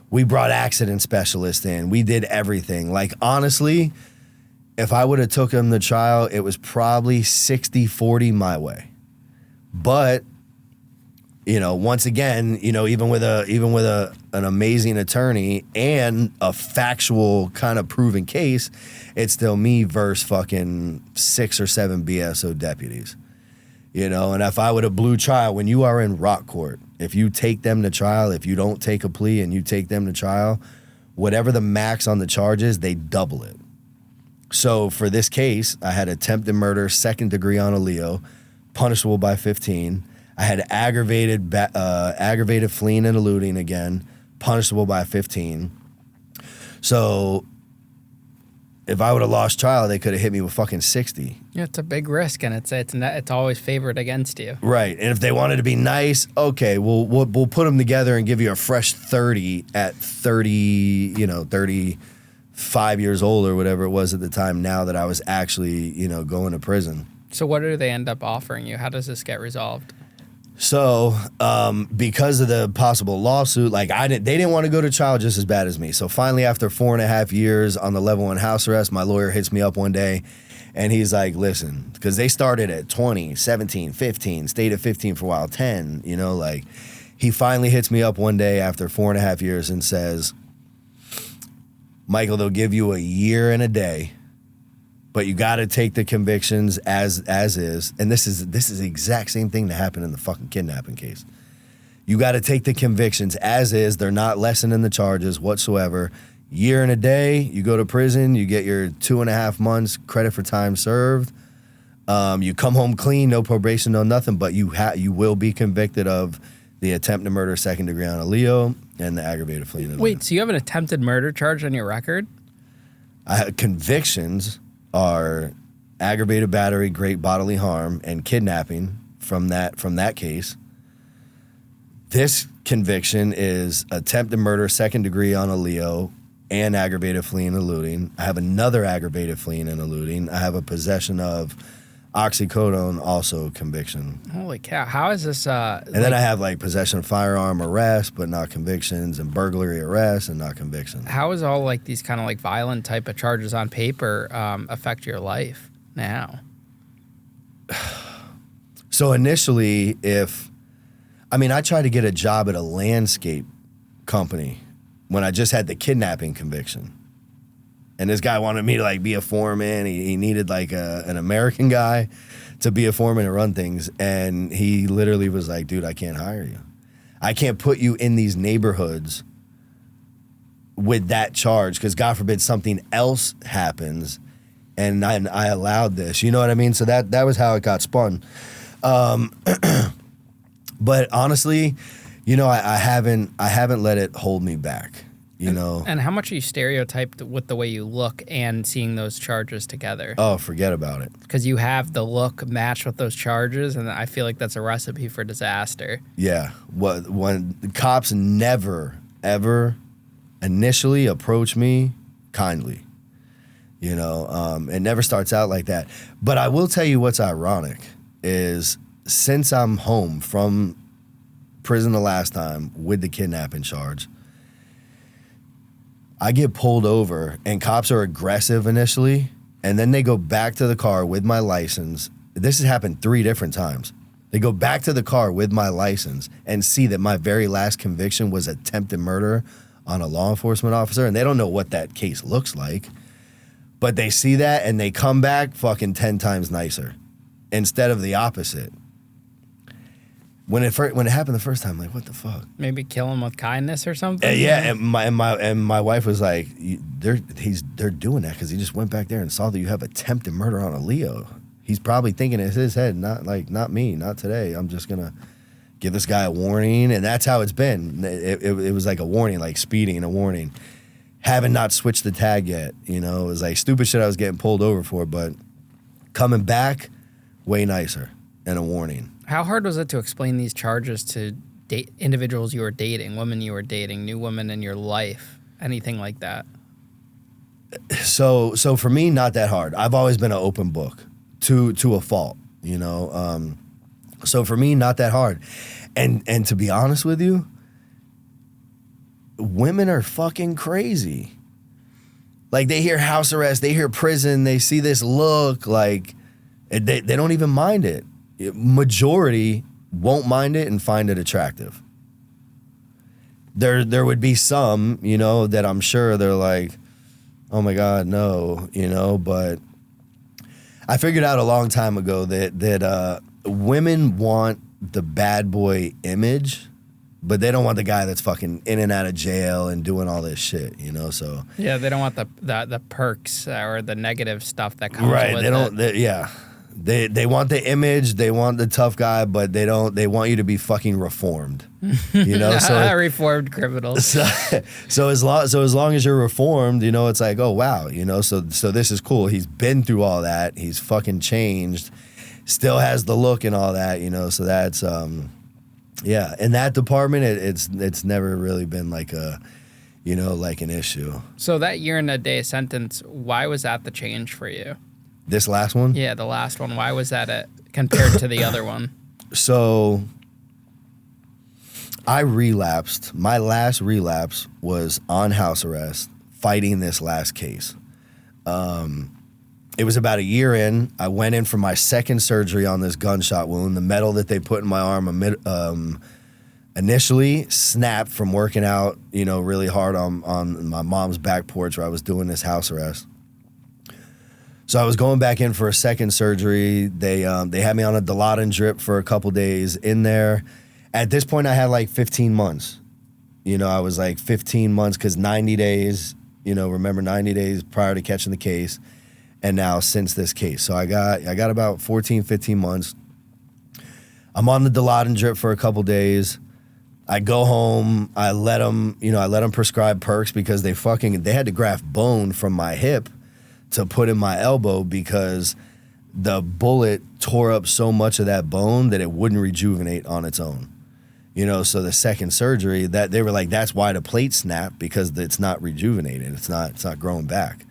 We brought accident specialists in. We did everything. Like, honestly, if I would have took him to trial, it was probably 60-40 my way. But, once again, even with an amazing attorney and a factual kind of proven case, it's still me versus fucking 6 or 7 BSO deputies. And if I would have blew trial, when you are in rock court, if you take them to trial, if you don't take a plea and you take them to trial, whatever the max on the charges, they double it. So for this case, I had attempted murder, 2nd degree on a Leo, punishable by 15. I had aggravated fleeing and eluding again, punishable by 15. So if I would have lost trial, they could have hit me with fucking 60. Yeah, it's a big risk, and it's always favored against you. Right, and if they wanted to be nice, okay, we'll put them together and give you a fresh 30 at 30, 35 years old or whatever it was at the time. Now that I was actually, going to prison. So what do they end up offering you? How does this get resolved? So, because of the possible lawsuit, they didn't want to go to trial just as bad as me. So finally, after 4.5 years on the level 1 house arrest, my lawyer hits me up one day and he's like, listen, because they started at 20, 17, 15, stayed at 15 for a while, 10, he finally hits me up one day after 4.5 years and says, Michael, they'll give you a year and a day, but you got to take the convictions as is. And this is the exact same thing that happened in the fucking kidnapping case. You got to take the convictions as is. They're not lessening the charges whatsoever. Year and a day, you go to prison, you get your 2.5 months credit for time served. You come home clean, no probation, no nothing, but you will be convicted of the attempt to murder 2nd degree on a Leo and the aggravated fleeing. Wait, so you have an attempted murder charge on your record? Convictions are aggravated battery, great bodily harm, and kidnapping from that case. This conviction is attempted murder, 2nd degree on a Leo, and aggravated fleeing and eluding. I have another aggravated fleeing and eluding. I have a possession of oxycodone, also conviction. Holy cow! How is this? And then I have possession of firearm arrest, but not convictions, and burglary arrest and not convictions. How is all these kind of violent type of charges on paper affect your life now? So initially, I tried to get a job at a landscape company when I just had the kidnapping conviction. And this guy wanted me to be a foreman. He needed an American guy to be a foreman and run things. And he literally was like, dude, I can't hire you. I can't put you in these neighborhoods with that charge because God forbid something else happens and I allowed this. You know what I mean? So that was how it got spun. But honestly, I haven't let it hold me back. you know. And how much are you stereotyped with the way you look and seeing those charges together? Oh, forget about it. Because you have the look matched with those charges, and I feel like that's a recipe for disaster. Yeah. When the cops never, ever initially approach me kindly. You know, it never starts out like that. But I will tell you what's ironic is since I'm home from prison the last time with the kidnapping charge, I get pulled over and cops are aggressive initially, and then they go back to the car with my license. This has happened 3 different times. They go back to the car with my license and see that my very last conviction was attempted murder on a law enforcement officer, and they don't know what that case looks like. But they see that and they come back fucking 10 times nicer instead of the opposite. When it happened the first time, like, what the fuck? Maybe kill him with kindness or something. Yeah, and my wife was like, they're doing that because he just went back there and saw that you have attempted murder on a Leo. He's probably thinking in his head, not me, not today. I'm just gonna give this guy a warning, and that's how it's been. It was like a warning, like speeding and a warning. Having not switched the tag yet, you know, it was like stupid shit I was getting pulled over for, but coming back, way nicer and a warning. How hard was it to explain these charges to individuals you were dating, women you were dating, new women in your life, anything like that? So for me, not that hard. I've always been an open book to a fault, you know. So for me, not that hard. And to be honest with you, women are fucking crazy. Like, they hear house arrest, they hear prison, they see this look, like, they don't even mind it. Majority won't mind it and find it attractive. There would be some, you know, that I'm sure they're like, oh my God, no, you know, but I figured out a long time ago that women want the bad boy image, but they don't want the guy that's fucking in and out of jail and doing all this shit, you know. So yeah, they don't want the perks or the negative stuff that comes right. with They don't. They want the image. They want the tough guy, but they don't. They want you to be fucking reformed, you know. So reformed criminals. So as long as you're reformed, you know, it's like, oh wow, you know. So this is cool. He's been through all that. He's fucking changed. Still has the look and all that, you know. So that's yeah, in that department, it's never really been like a, you know, like an issue. So that year and a day sentence, why was that the change for you? This last one? Yeah, the last one. Why was that compared to the other one? So I relapsed. My last relapse was on house arrest, fighting this last case. It was about a year in. I went in for my second surgery on this gunshot wound. The metal that they put in my arm initially snapped from working out, you know, really hard on my mom's back porch where I was doing this house arrest. So I was going back in for a second surgery. They had me on a Dilaudid drip for a couple days in there. At this point, I had like 15 months. You know, I was like 15 months because 90 days, you know, remember 90 days prior to catching the case. And now since this case. So I got about 14, 15 months. I'm on the Dilaudid drip for a couple days. I go home. I let them prescribe perks because they had to graft bone from my hip to put in my elbow because the bullet tore up so much of that bone that it wouldn't rejuvenate on its own. You know, so the second surgery, that they were like, that's why the plate snapped, because it's not rejuvenated. It's not growing back.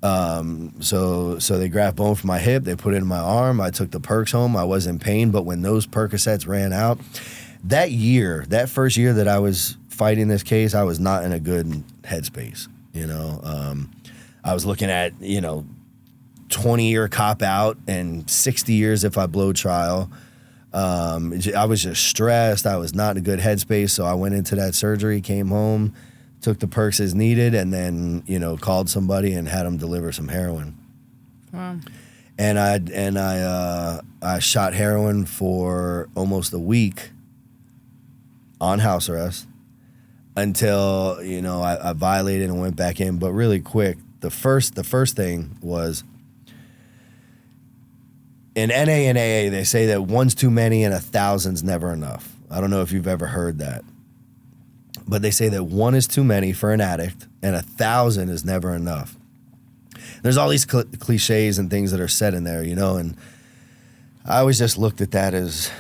So they graft bone from my hip, they put it in my arm. I took the perks home. I was in pain, but when those Percocets ran out, that first year that I was fighting this case, I was not in a good headspace. You know, I was looking at, you know, 20-year cop out and 60 years if I blow trial. I was just stressed. I was not in a good headspace. So I went into that surgery, came home, took the perks as needed, and then, you know, called somebody and had them deliver some heroin. Wow. And I shot heroin for almost a week on house arrest until, you know, I violated and went back in. But really quick, the first thing was, in NA and AA, they say that one's too many and 1,000's never enough. I don't know if you've ever heard that. But they say that 1 is too many for an addict and 1,000 is never enough. There's all these cliches and things that are said in there, you know, and I always just looked at that as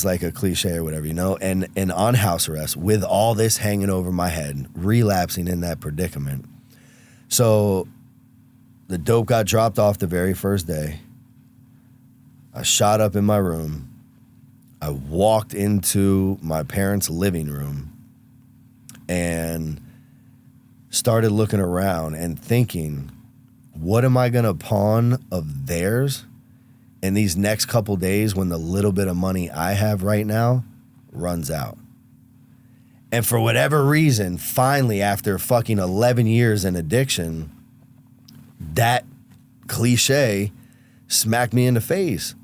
like a cliche or whatever, you know, and on house arrest with all this hanging over my head, relapsing in that predicament. So the dope got dropped off the very first day. I shot up in my room. I walked into my parents' living room and started looking around and thinking, what am I going to pawn of theirs in these next couple days when the little bit of money I have right now runs out? And for whatever reason, finally, after fucking 11 years in addiction, that cliche smacked me in the face.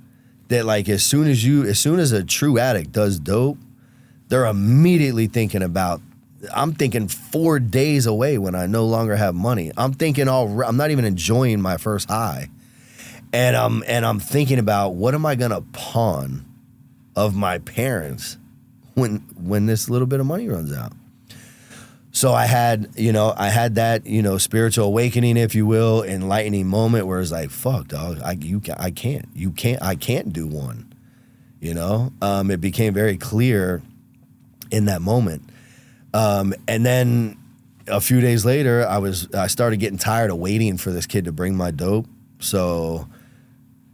That like as soon as a true addict does dope, they're immediately thinking about, I'm thinking 4 days away when I no longer have money. I'm thinking I'm not even enjoying my first high. And I'm thinking about, what am I gonna pawn of my parents when this little bit of money runs out? So I had that, you know, spiritual awakening, if you will, enlightening moment where it's like, fuck, dog, I can't do one. You know? It became very clear in that moment. And then a few days later, I started getting tired of waiting for this kid to bring my dope. So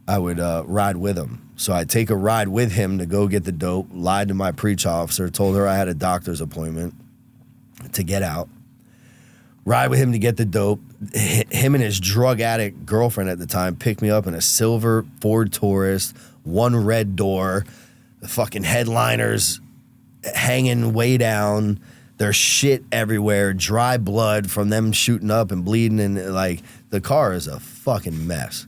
I would ride with him. So I'd take a ride with him to go get the dope, lied to my preach officer, told her I had a doctor's appointment to get out, ride with him to get the dope. Him and his drug addict girlfriend at the time picked me up in a silver Ford Taurus, one red door, the fucking headliners hanging way down, there's shit everywhere, dry blood from them shooting up and bleeding, and like the car is a fucking mess.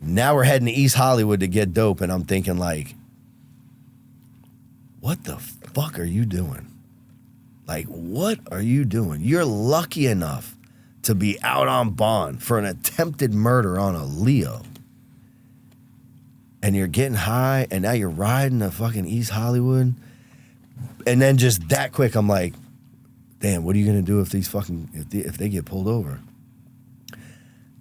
Now we're heading to East Hollywood to get dope, and I'm thinking like, what the fuck are you doing? Like, what are you doing? You're lucky enough to be out on bond for an attempted murder on a Leo. And you're getting high, and now you're riding to fucking East Hollywood. And then just that quick, I'm like, damn, what are you gonna do if if they get pulled over?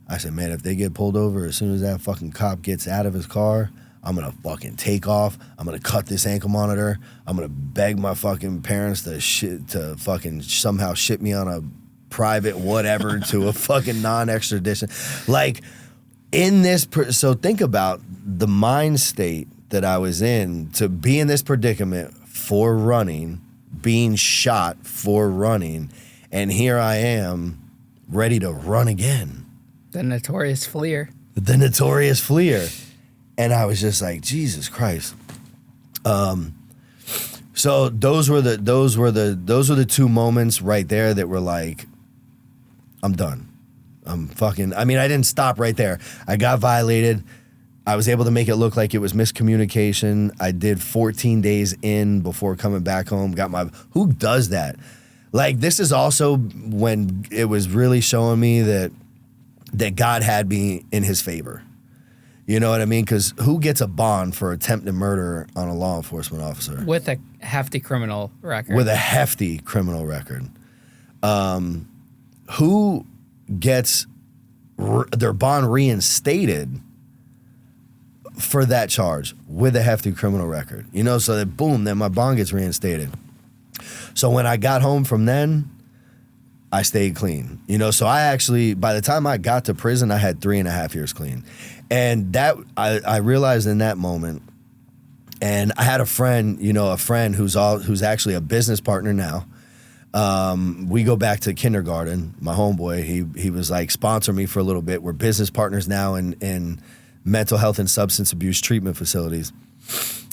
I said, man, if they get pulled over, as soon as that fucking cop gets out of his car, I'm gonna fucking take off. I'm gonna cut this ankle monitor. I'm gonna beg my fucking parents to fucking somehow ship me on a private whatever to a fucking non-extradition. Like, in this, so think about the mind state that I was in to be in this predicament for running, being shot for running, and here I am ready to run again. The notorious fleer. The notorious fleer. And I was just like, Jesus Christ. So those were the two moments right there that were like, I'm done. I didn't stop right there. I got violated. I was able to make it look like it was miscommunication. I did 14 days in before coming back home. Who does that? Like, this is also when it was really showing me that God had me in his favor. You know what I mean? Because who gets a bond for attempted murder on a law enforcement officer? With a hefty criminal record. With a hefty criminal record. Who gets their bond reinstated for that charge with a hefty criminal record? You know, so that boom, then my bond gets reinstated. So when I got home from then, I stayed clean. You know, so I actually, by the time I got to prison, I had 3.5 years clean. And that, I realized in that moment, and I had a friend who's actually a business partner now. We go back to kindergarten. My homeboy, he was like, sponsor me for a little bit. We're business partners now in mental health and substance abuse treatment facilities.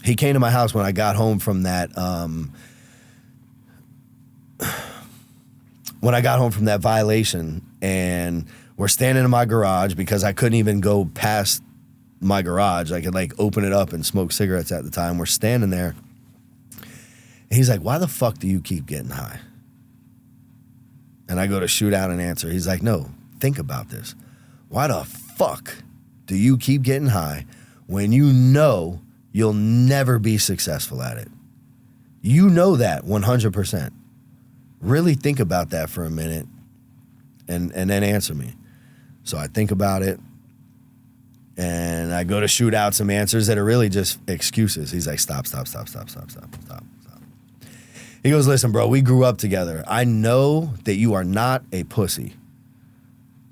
He came to my house when I got home from that, violation, and we're standing in my garage because I couldn't even go past my garage. I could like open it up and smoke cigarettes at the time. We're standing there. And he's like, why the fuck do you keep getting high? And I go to shoot out an answer. He's like, no, think about this. Why the fuck do you keep getting high when you know you'll never be successful at it? You know that 100%. Really think about that for a minute and then answer me. So I think about it, and I go to shoot out some answers that are really just excuses. He's like, stop. He goes, listen, bro, we grew up together. I know that you are not a pussy.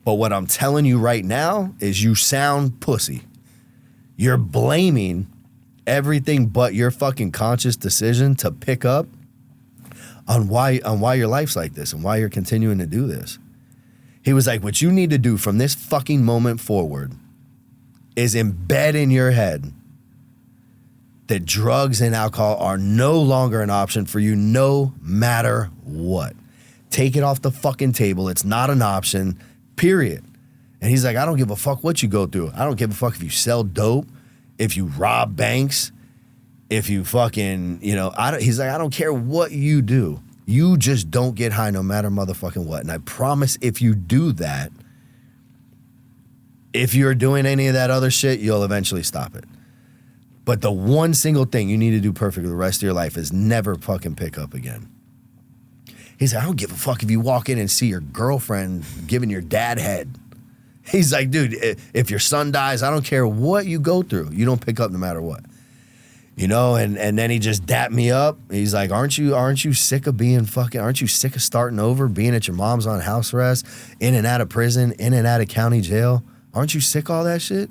But what I'm telling you right now is you sound pussy. You're blaming everything but your fucking conscious decision to pick up on why your life's like this and why you're continuing to do this. He was like, what you need to do from this fucking moment forward is embed in your head that drugs and alcohol are no longer an option for you no matter what. Take it off the fucking table. It's not an option, period. And he's like, I don't give a fuck what you go through. I don't give a fuck if you sell dope, if you rob banks, if you fucking, he's like, I don't care what you do. You just don't get high no matter motherfucking what. And I promise if you do that, if you're doing any of that other shit, you'll eventually stop it. But the one single thing you need to do perfect the rest of your life is never fucking pick up again. He's like, I don't give a fuck if you walk in and see your girlfriend giving your dad head. He's like, dude, if your son dies, I don't care what you go through. You don't pick up no matter what. And then he just dapped me up. He's like, aren't you sick of aren't you sick of starting over, being at your mom's on house arrest, in and out of prison, in and out of county jail? Aren't you sick of all that shit?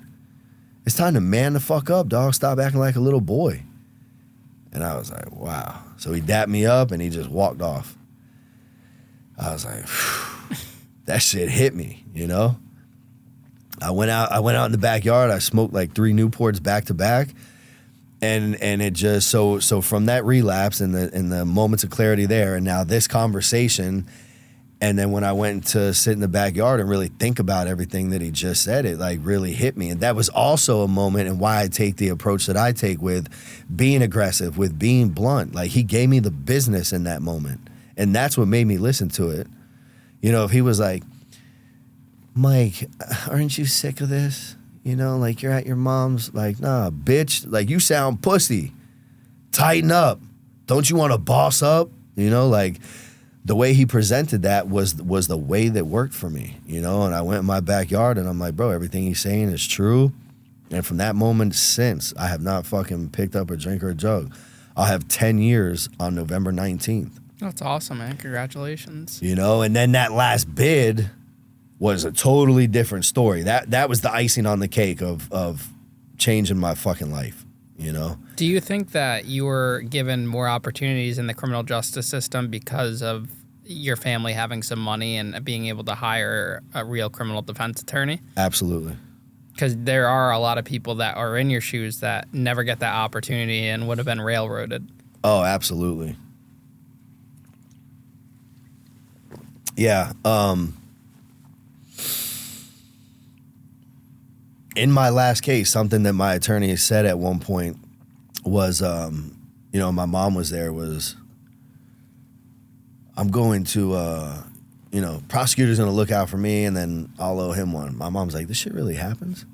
It's time to man the fuck up, dog. Stop acting like a little boy. And I was like, wow. So he dapped me up and he just walked off. I was like, that shit hit me, I went out in the backyard. I smoked like 3 Newports back to back. And it just, so from that relapse and the moments of clarity there, and now this conversation, and then when I went to sit in the backyard and really think about everything that he just said, it like really hit me. And that was also a moment and why I take the approach that I take with being aggressive, with being blunt. Like, he gave me the business in that moment. And that's what made me listen to it. If he was like, Mike, aren't you sick of this? Like, you're at your mom's, like, nah, bitch, like, you sound pussy. Tighten up. Don't you want to boss up? Like, the way he presented that was the way that worked for me, and I went in my backyard and I'm like, bro, everything he's saying is true. And from that moment since, I have not fucking picked up a drink or a jug. I'll have 10 years on November 19th. That's awesome, man. Congratulations. And then that last bid was a totally different story. That was the icing on the cake of changing my fucking life, Do you think that you were given more opportunities in the criminal justice system because of your family having some money and being able to hire a real criminal defense attorney? Absolutely. Because there are a lot of people that are in your shoes that never get that opportunity and would have been railroaded. Oh, absolutely. Yeah. In my last case, something that my attorney said at one point was, my mom was there, I'm going to, prosecutor's going to look out for me and then I'll owe him one. My mom's like, this shit really happens?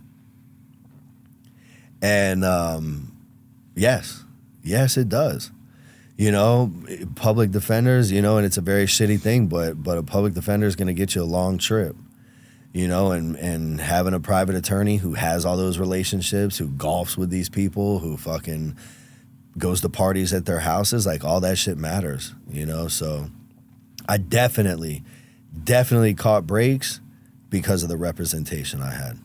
And yes, it does. Public defenders, and it's a very shitty thing, but a public defender is going to get you a long trip. And having a private attorney who has all those relationships, who golfs with these people, who fucking goes to parties at their houses, like, all that shit matters, So I definitely caught breaks because of the representation I had,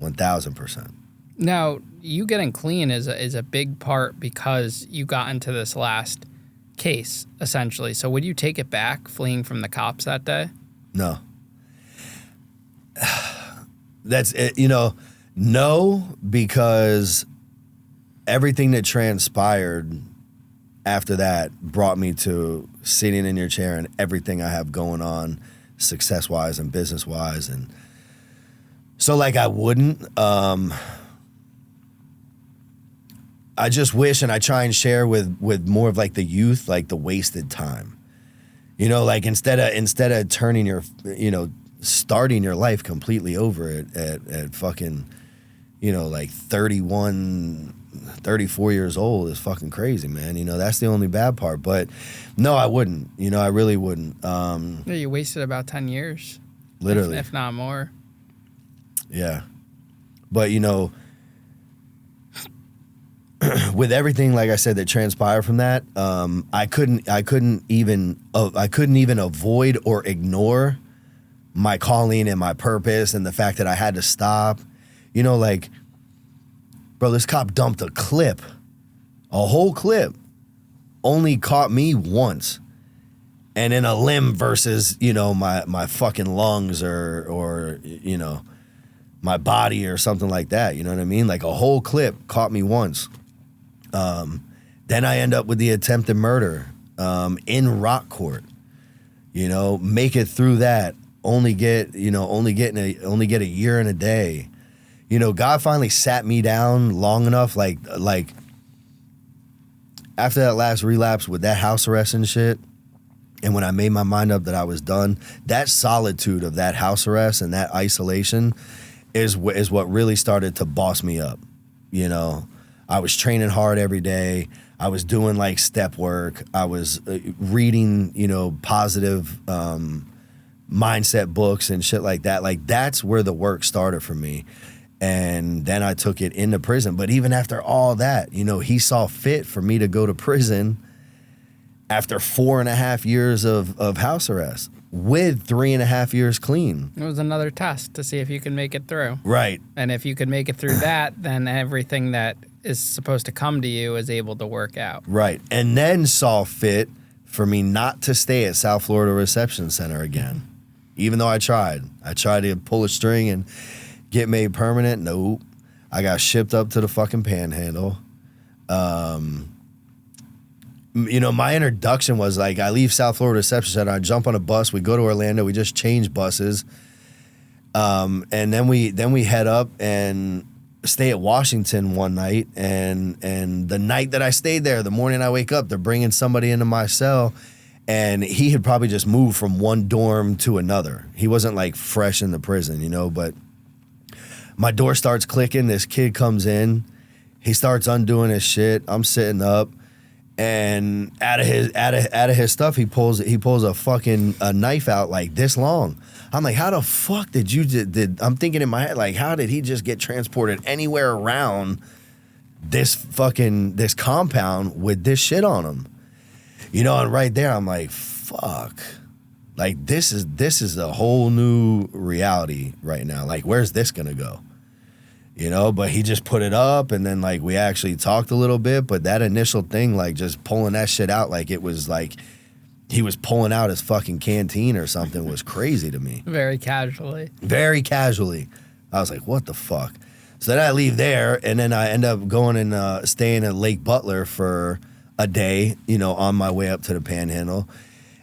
1,000%. Now, you getting clean is a big part because you got into this last case, essentially. So would you take it back, fleeing from the cops that day? No. That's it, no, because everything that transpired after that brought me to sitting in your chair and everything I have going on success-wise and business-wise. And so, like, I wouldn't. I just wish, and I try and share with more of, like, the youth, like, the wasted time. Like, instead of turning your, starting your life completely over at fucking, like 31, 34 years old is fucking crazy, man. You know, that's the only bad part. But no, I wouldn't. You know, I really wouldn't. Yeah, you wasted about 10 years. Literally. If not more. Yeah. But, you know, with everything, like I said, that transpired from that, I couldn't even avoid or ignore my calling and my purpose and the fact that I had to stop. You know, like, bro, this cop dumped a whole clip, only caught me once. And in a limb versus, you know, my fucking lungs or, you know, my body or something like that. You know what I mean? Like a whole clip caught me once. Then I end up with the attempted murder in Rock Court. You know, make it through that. Only get a year and a day. You know, God finally sat me down long enough, like after that last relapse with that house arrest and shit, and when I made my mind up that I was done, that solitude of that house arrest and that isolation is what really started to boss me up. You know, I was training hard every day. I was doing like step work. I was reading, you know, positive mindset books and shit like that. Like that's where the work started for me. And then I took it into prison. But even after all that, you know, he saw fit for me to go to prison after 4.5 years of house arrest with 3.5 years clean. It was another test to see if you can make it through. Right. And if you can make it through that, then everything that is supposed to come to you is able to work out. Right. And then saw fit for me not to stay at South Florida Reception Center again. Even though I tried. I tried to pull a string and get made permanent. Nope. I got shipped up to the fucking Panhandle. You know, my introduction was like, I leave South Florida Reception Center, I jump on a bus, we go to Orlando, we just change buses. And then we head up and stay at Washington one night. And the night that I stayed there, the morning I wake up, they're bringing somebody into my cell. And he had probably just moved from one dorm to another. He wasn't like fresh in the prison, you know, but my door starts clicking. This kid comes in. He starts undoing his shit. I'm sitting up. And out of his stuff, he pulls a fucking knife out like this long. I'm like, how the fuck did I'm thinking in my head, like, how did he just get transported anywhere around this compound with this shit on him? You know, and right there, I'm like, fuck. Like, this is a whole new reality right now. Like, where's this gonna go? You know, but he just put it up, and then, like, we actually talked a little bit, but that initial thing, like, just pulling that shit out like it was, like, he was pulling out his fucking canteen or something was crazy to me. Very casually. Very casually. I was like, what the fuck? So then I leave there, and then I end up going and staying at Lake Butler for a day, you know, on my way up to the Panhandle.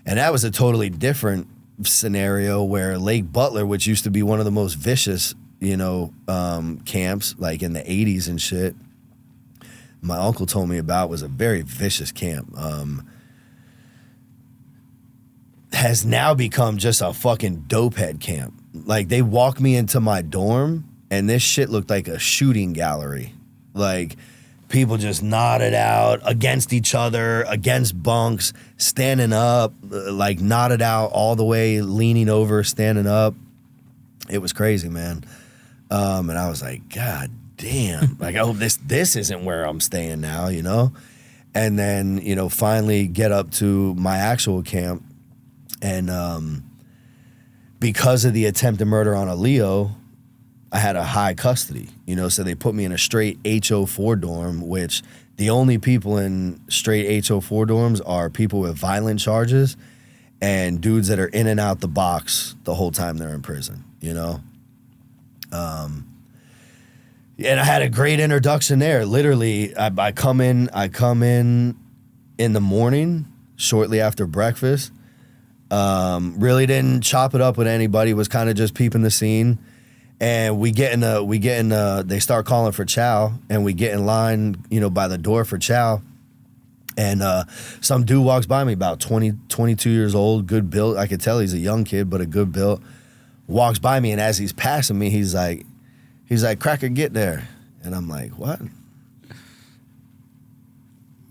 And that was a totally different scenario where Lake Butler, which used to be one of the most vicious, you know, camps, like in the 80s and shit, my uncle told me about, was a very vicious camp. Has now become just a fucking dopehead camp. Like, they walked me into my dorm, and this shit looked like a shooting gallery. Like, people just nodded out against each other, against bunks, standing up, like nodded out all the way, leaning over, standing up. It was crazy, man. And I was like, God damn. Like, I hope this isn't where I'm staying now, you know? And then, you know, finally get up to my actual camp. And because of the attempted murder on a Leo, I had a high custody, you know? So they put me in a straight HO4 dorm, which the only people in straight HO4 dorms are people with violent charges and dudes that are in and out the box the whole time they're in prison, you know? And I had a great introduction there. Literally, I come in the morning, shortly after breakfast. Really didn't chop it up with anybody. Was kind of just peeping the scene. And they start calling for chow, and we get in line, you know, by the door for chow. And some dude walks by me, about 20, 22 years old, good built. I could tell he's a young kid, but a good built. Walks by me, and as he's passing me, he's like, Cracker, get there. And I'm like, what?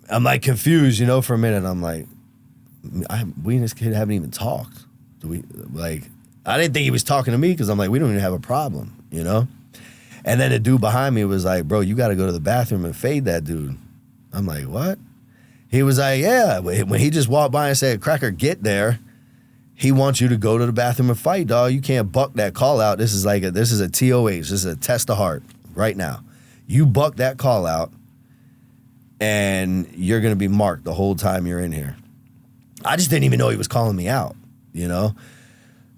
I'm like confused, you know, for a minute. I'm like, we and this kid haven't even talked. I didn't think he was talking to me because I'm like, we don't even have a problem, you know? And then the dude behind me was like, bro, you got to go to the bathroom and fade that dude. I'm like, what? He was like, yeah. When he just walked by and said, Cracker, get there, he wants you to go to the bathroom and fight, dog. You can't buck that call out. This is a TOH. This is a test of heart right now. You buck that call out and you're going to be marked the whole time you're in here. I just didn't even know he was calling me out, you know?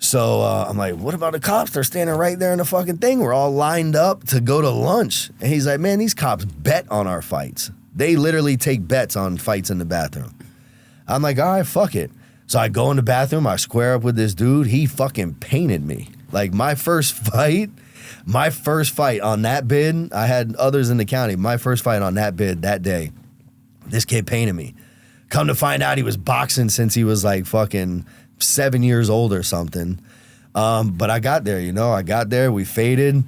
So I'm like, what about the cops? They're standing right there in the fucking thing. We're all lined up to go to lunch. And he's like, man, these cops bet on our fights. They literally take bets on fights in the bathroom. I'm like, all right, fuck it. So I go in the bathroom. I square up with this dude. He fucking painted me. Like my first fight on that bid, I had others in the county. My first fight on that bid that day, this kid painted me. Come to find out he was boxing since he was like fucking 7 years old or something. But I got there, you know. We faded.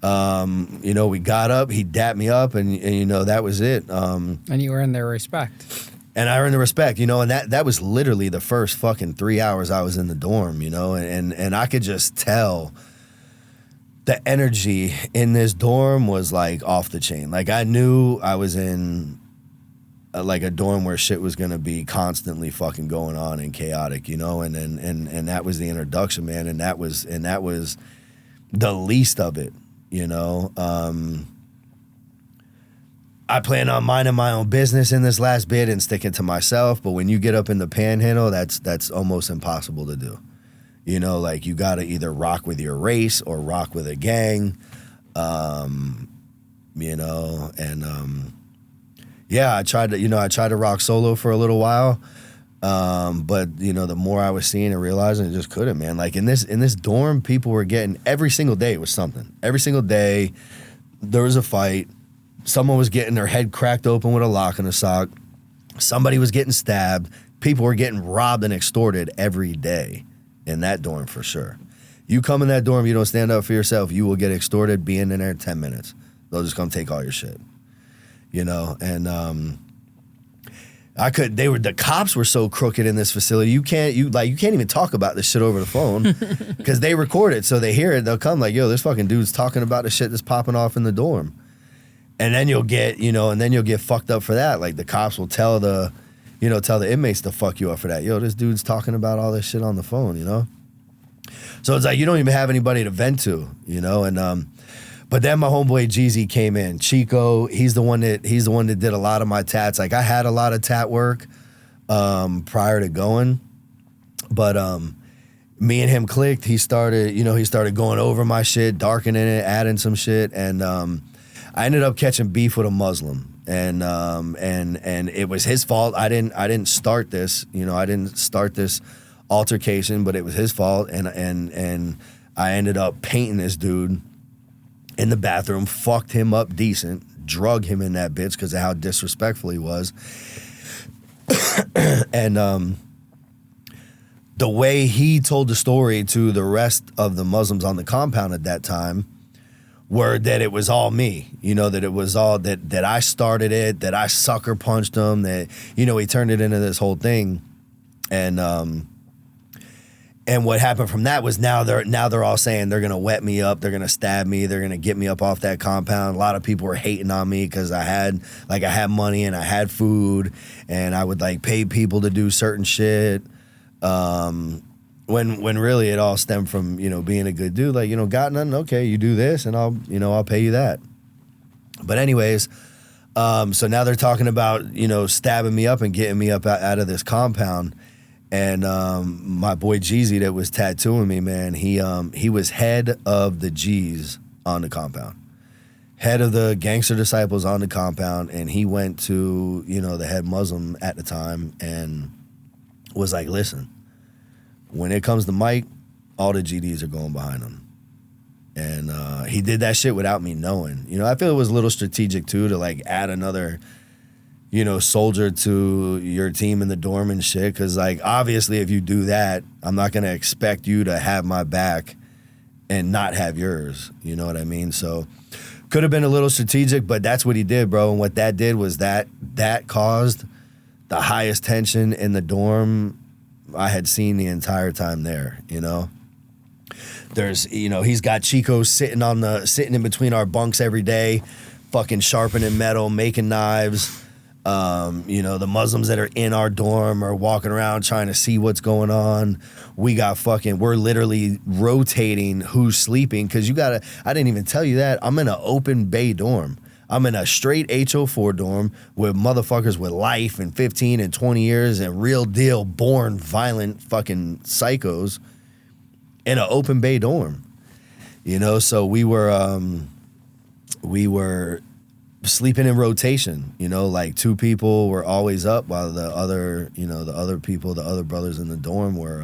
You know, we got up. He dapped me up, and you know, that was it. And you earned their respect. And I earned the respect, you know, and that was literally the first fucking 3 hours I was in the dorm, you know, and I could just tell the energy in this dorm was like off the chain. Like I knew I was in like a dorm where shit was gonna be constantly fucking going on and chaotic, you know, and that was the introduction, man, and that was the least of it, you know. I plan on minding my own business in this last bit and sticking to myself, but when you get up in the panhandle, that's almost impossible to do. You know, like you gotta either rock with your race or rock with a gang, you know, and yeah, I tried to rock solo for a little while, but you know, the more I was seeing and realizing, I just couldn't, man. Like in this dorm, people were getting every single day it was something. Every single day there was a fight. Someone was getting their head cracked open with a lock and a sock. Somebody was getting stabbed. People were getting robbed and extorted every day in that dorm for sure. You come in that dorm, you don't stand up for yourself, you will get extorted being in there in 10 minutes. They'll just come take all your shit. You know, and the cops were so crooked in this facility. You can't even talk about this shit over the phone because they record it, so they hear it. They'll come like, yo, this fucking dude's talking about the shit that's popping off in the dorm. And then you'll get fucked up for that. Like the cops will tell the inmates to fuck you up for that. Yo, this dude's talking about all this shit on the phone, you know? So it's like you don't even have anybody to vent to, you know, and but then my homeboy Jeezy came in. Chico, he's the one that did a lot of my tats. Like I had a lot of tat work prior to going, but me and him clicked. He started going over my shit, darkening it, adding some shit, and I ended up catching beef with a Muslim, and it was his fault. I didn't start this, you know. I didn't start this altercation, but it was his fault, and I ended up painting this dude in the bathroom, fucked him up decent, drug him in that bitch because of how disrespectful he was. And the way he told the story to the rest of the Muslims on the compound at that time were that it was all me, you know, that it was all that I started it, that I sucker punched him, that, you know, he turned it into this whole thing. And what happened from that was now they're all saying they're gonna wet me up, they're gonna stab me, they're gonna get me up off that compound. A lot of people were hating on me because I had money and I had food and I would like pay people to do certain shit. When really it all stemmed from, you know, being a good dude. Like, you know, got nothing, okay, you do this and I'll pay you that. But anyways, so now they're talking about, you know, stabbing me up and getting me up out of this compound. And my boy Jeezy that was tattooing me, man, he was head of the G's on the compound. Head of the Gangster disciples on the compound, and he went to, you know, the head Muslim at the time and was like, listen, when it comes to Mike, all the GDs are going behind him. And he did that shit without me knowing. You know, I feel it was a little strategic too to like add another, you know, soldier to your team in the dorm and shit. Cause like, obviously if you do that, I'm not gonna expect you to have my back and not have yours. You know what I mean? So Could have been a little strategic, but that's what he did, bro. And what that did was that caused the highest tension in the dorm I had seen the entire time there, you know? There's, you know, he's got Chicos sitting in between our bunks every day, fucking sharpening metal, making knives. You know, the Muslims that are in our dorm are walking around trying to see what's going on. We're literally rotating who's sleeping, because I didn't even tell you that. I'm in an open bay dorm. I'm in a straight HO4 dorm with motherfuckers with life and 15 and 20 years and real deal born violent fucking psychos in an open bay dorm. You know, so we were sleeping in rotation, you know, like 2 people were always up while the other brothers in the dorm were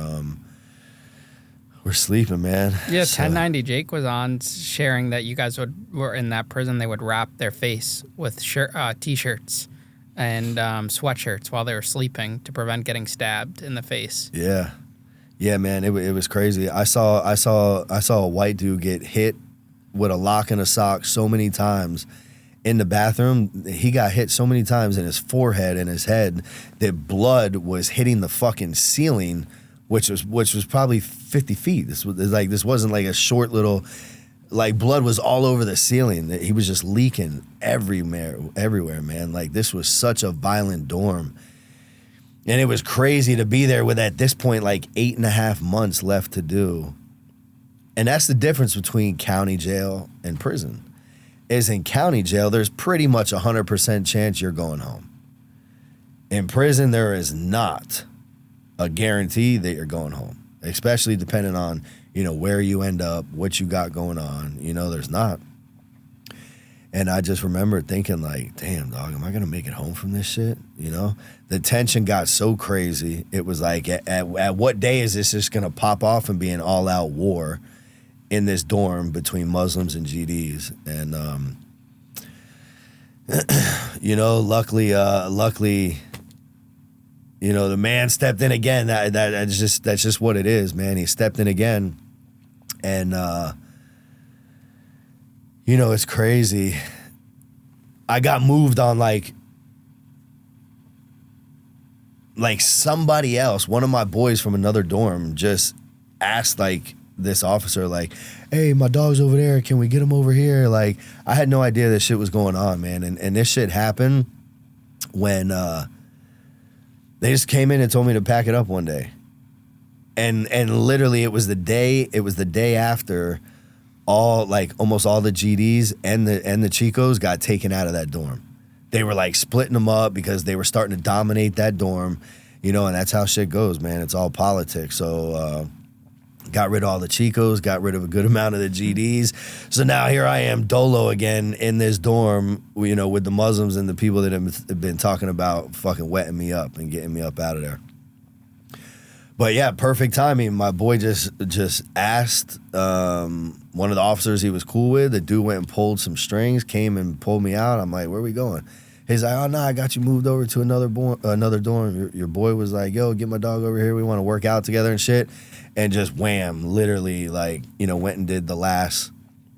sleeping, man. Yeah, So, 1090 Jake was on sharing that you guys were in that prison. They would wrap their face with t-shirts and sweatshirts while they were sleeping to prevent getting stabbed in the face. Yeah. Yeah, man, it was crazy. I saw a white dude get hit with a lock and a sock so many times in the bathroom. He got hit so many times in his forehead and his head that blood was hitting the fucking ceiling, which was probably 50 feet. This wasn't like a short little, like, blood was all over the ceiling. He was just leaking everywhere, man. Like, this was such a violent dorm. And it was crazy to be there with, at this point, like 8.5 months left to do. And that's the difference between county jail and prison. Is in county jail, there's pretty much 100% chance you're going home. In prison, there is not a guarantee that you're going home, especially depending on, you know, where you end up, what you got going on. You know, there's not. And I just remember thinking, like, damn, dog, am I going to make it home from this shit? You know, the tension got so crazy. It was like, at what day is this just going to pop off and be an all-out war in this dorm between Muslims and GDs? And, you know, luckily, you know, the man stepped in again. That's just what it is, man. He stepped in again. And, you know, it's crazy. I got moved on like somebody else. One of my boys from another dorm just asked, like, this officer, like, hey, my dog's over there. Can we get him over here? Like, I had no idea this shit was going on, man. And this shit happened when they just came in and told me to pack it up one day. And literally it was the day after almost all the GDs and the Chicos got taken out of that dorm. They were like splitting them up because they were starting to dominate that dorm, you know, and that's how shit goes, man. It's all politics. So got rid of all the Chicos, got rid of a good amount of the GDs. So now here I am, dolo again in this dorm, you know, with the Muslims and the people that have been talking about fucking wetting me up and getting me up out of there. But yeah, perfect timing. My boy just asked one of the officers he was cool with. The dude went and pulled some strings, came and pulled me out. I'm like, where are we going? He's like, oh, no, I got you moved over to another dorm. Your boy was like, yo, get my dog over here. We want to work out together and shit. And just wham, literally, like, you know, went and did my last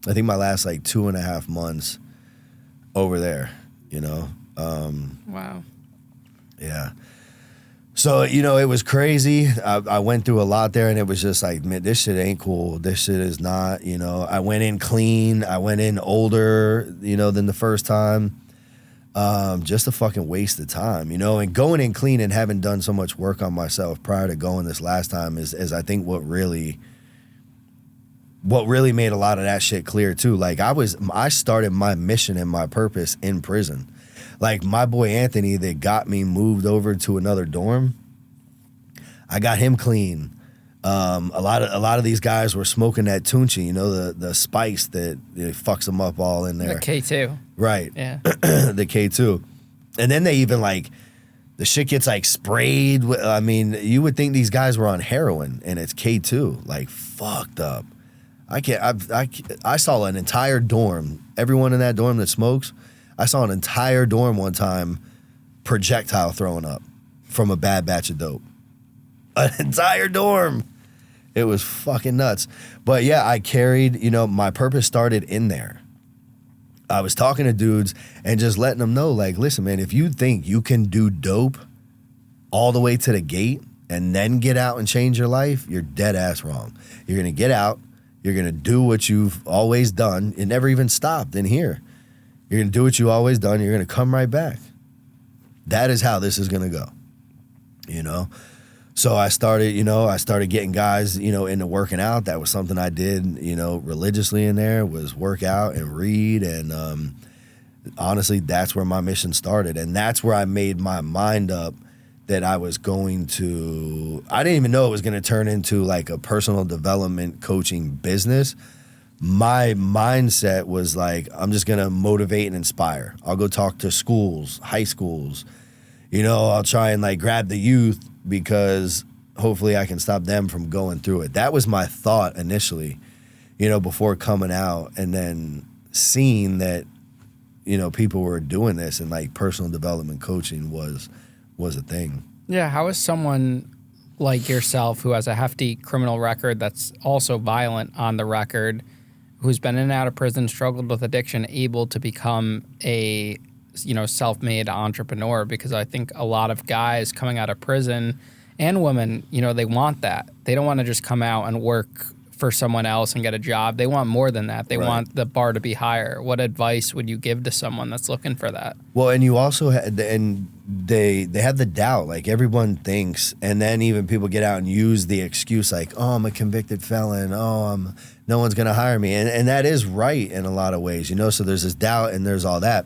like 2.5 months over there, you know? Wow. Yeah. So, you know, it was crazy. I went through a lot there, and it was just like, man, this shit ain't cool. This shit is not, you know. I went in clean. I went in older, you know, than the first time. Just a fucking waste of time, you know. And going in clean and having done so much work on myself prior to going this last time is I think what really made a lot of that shit clear too. Like I started my mission and my purpose in prison. Like my boy Anthony that got me moved over to another dorm, I got him clean. A lot of these guys were smoking that tunchi, you know, the spice that fucks them up all in there. The K2. Right. Yeah. The K2. And then they even like, the shit gets like sprayed. I mean, you would think these guys were on heroin and it's K2, like fucked up. I saw an entire dorm, everyone in that dorm that smokes, I saw an entire dorm one time projectile throwing up from a bad batch of dope. An entire dorm. It was fucking nuts. But yeah, I carried, you know, my purpose started in there. I was talking to dudes and just letting them know, like, listen, man, if you think you can do dope all the way to the gate and then get out and change your life, you're dead ass wrong. You're going to get out. You're going to do what you've always done. It never even stopped in here. You're going to do what you always done. You're going to come right back. That is how this is going to go, you know? So I started getting guys, into working out. That was something I did, religiously in there, was work out and read. And honestly, that's where my mission started. And that's where I made my mind up that I was going to, I didn't even know it was going to turn into like a personal development coaching business. My mindset was like, I'm just going to motivate and inspire. I'll go talk to schools, high schools, I'll try and like grab the youth, because hopefully I can stop them from going through it. That was my thought initially, before coming out, and then seeing that, people were doing this, and like personal development coaching was a thing. Yeah, how is someone like yourself, who has a hefty criminal record that's also violent on the record, who's been in and out of prison, struggled with addiction, able to become a self-made entrepreneur? Because I think a lot of guys coming out of prison, and women, they want that. They don't want to just come out and work for someone else and get a job. They want more than that. They want the bar to be higher. What advice would you give to someone that's looking for that? Well, and you also they have the doubt, like everyone thinks, and then even people get out and use the excuse like, oh, I'm a convicted felon. Oh, no one's going to hire me. And that is right in a lot of ways, so there's this doubt and there's all that.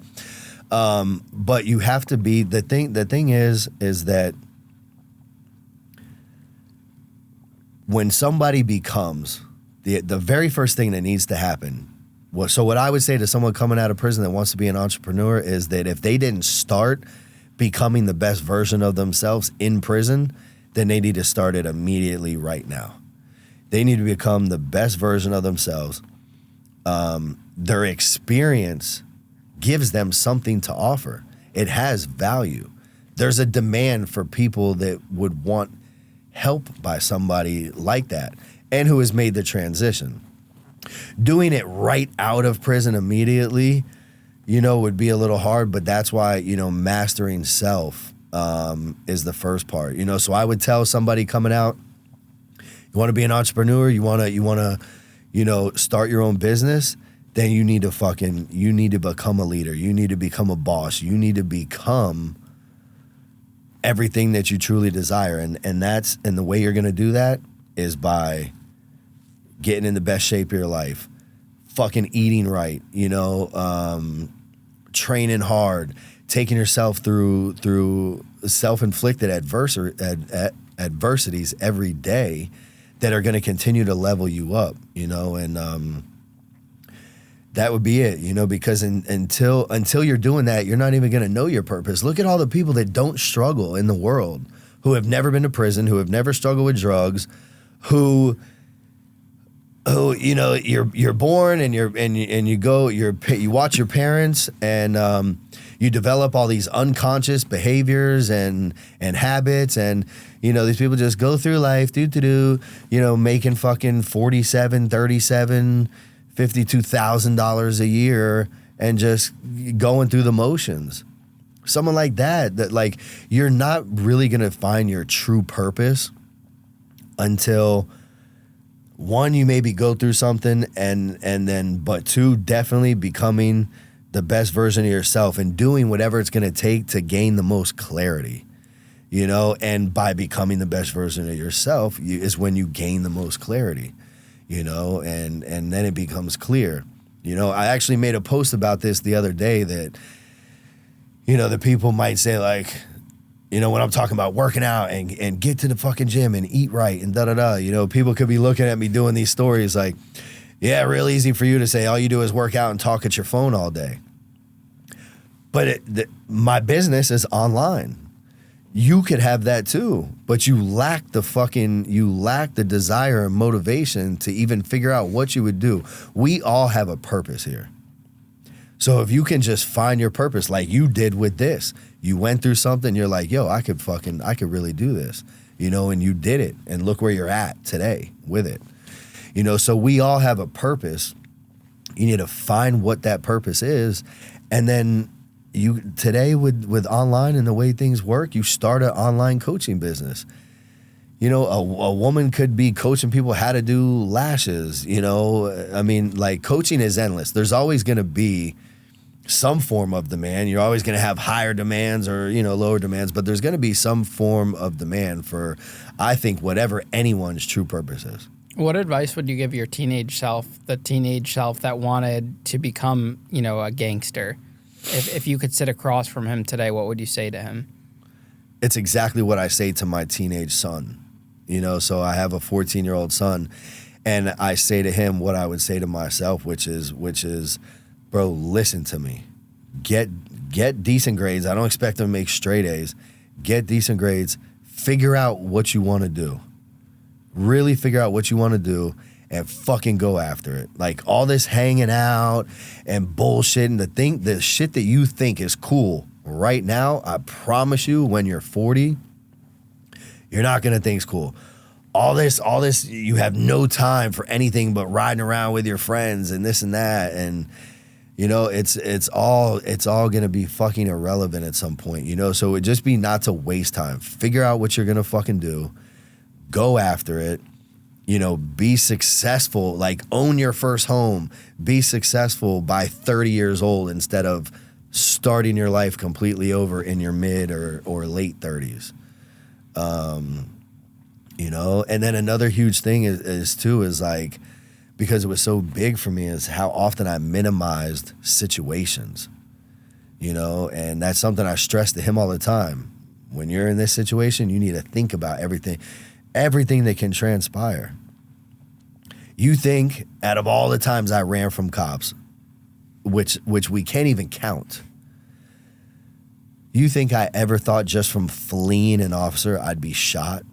But you have to be, the thing is that when somebody becomes, the very first thing that needs to happen, so what I would say to someone coming out of prison that wants to be an entrepreneur is that if they didn't start becoming the best version of themselves in prison, then they need to start it immediately right now. They need to become the best version of themselves. Their experience gives them something to offer. It has value. There's a demand for people that would want help by somebody like that and who has made the transition. Doing it right out of prison immediately, would be a little hard, but that's why, mastering self is the first part. So I would tell somebody coming out, you want to be an entrepreneur, you want to start your own business, then you need to become a leader. You need to become a boss. You need to become everything that you truly desire. And the way you're going to do that is by getting in the best shape of your life, fucking eating right, training hard, taking yourself through self-inflicted adversities every day that are going to continue to level you up, and that would be it, because until you're doing that, you're not even going to know your purpose. Look at all the people that don't struggle in the world, who have never been to prison, who have never struggled with drugs, who you're born and you watch your parents, and you develop all these unconscious behaviors and habits, and these people just go through life making fucking 47, 37, $52,000 a year and just going through the motions. Someone like that like, you're not really going to find your true purpose until, one, you maybe go through something, and then, but two, definitely becoming the best version of yourself and doing whatever it's going to take to gain the most clarity, and by becoming the best version of yourself is when you gain the most clarity. And then it becomes clear. I actually made a post about this the other day that, the people might say like, when I'm talking about working out and get to the fucking gym and eat right and da-da-da, people could be looking at me doing these stories like, yeah, real easy for you to say all you do is work out and talk at your phone all day. But my business is online. You could have that too, but you lack the desire and motivation to even figure out what you would do. We all have a purpose here. So if you can just find your purpose like you did with this, you went through something, you're like, yo, I could really do this, and you did it, and look where you're at today with it. So we all have a purpose, You need to find what that purpose is. And then today with online and the way things work, you start an online coaching business. You know, a woman could be coaching people how to do lashes, you know. I mean, like, coaching is endless. There's always going to be some form of demand. You're always going to have higher demands or, you know, lower demands, but there's going to be some form of demand for, I think, whatever anyone's true purpose is. What advice would you give your teenage self, the teenage self that wanted to become, you know, a gangster? If you could sit across from him today, what would you say to him? It's exactly what I say to my teenage son. You know, so I have a 14-year-old son, and I say to him what I would say to myself, which is, bro, listen to me. Get decent grades. I don't expect them to make straight A's. Get decent grades. Figure out what you want to do. Really figure out what you want to do and fucking go after it. Like, all this hanging out and bullshit and the shit that you think is cool right now, I promise you, when you're 40, you're not going to think it's cool. All this, you have no time for anything but riding around with your friends and this and that. And, you know, it's all going to be fucking irrelevant at some point, you know? So it would just be not to waste time. Figure out what you're going to fucking do. Go after it. You know, be successful. Like, own your first home. Be successful by 30 years old instead of starting your life completely over in your mid or late 30s. You know, and then another huge thing is like, because it was so big for me, is how often I minimized situations, you know, and that's something I stress to him all the time. When you're in this situation, you need to think about everything that can transpire. You think, out of all the times I ran from cops, which we can't even count, you think I ever thought just from fleeing an officer I'd be shot?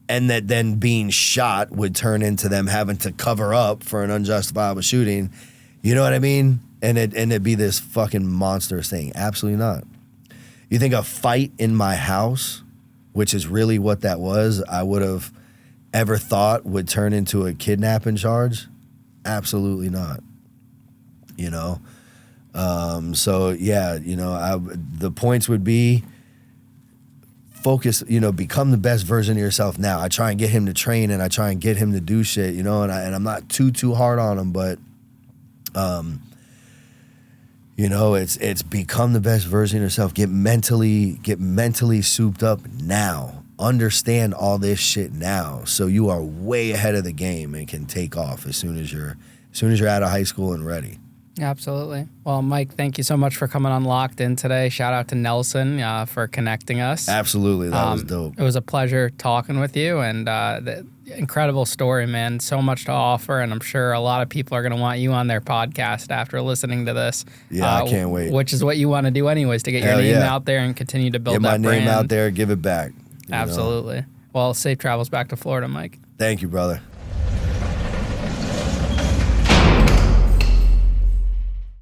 And that then being shot would turn into them having to cover up for an unjustifiable shooting. You know what I mean? And it'd be this fucking monstrous thing. Absolutely not. You think a fight in my house, which is really what that was, I would have ever thought would turn into a kidnapping charge? Absolutely not. You know? So yeah, you know, the points would be, focus, you know, become the best version of yourself now. I try and get him to train, and I try and get him to do shit, you know, and I'm not too hard on him, but you know, it's become the best version of yourself. Get mentally souped up now. Understand all this shit now, so you are way ahead of the game and can take off as soon as you're out of high school and ready. Absolutely. Well, Mike, thank you so much for coming on Locked In today. Shout out to Nelson for connecting us. Absolutely. That was dope. It was a pleasure talking with you, and the incredible story, man. So much to offer, and I'm sure a lot of people are going to want you on their podcast after listening to this. Yeah, I can't wait. Which is what you want to do anyways, to get your name out there and continue to build that brand. Get my name out there, give it back. Absolutely. Well, safe travels back to Florida, Mike. Thank you, brother.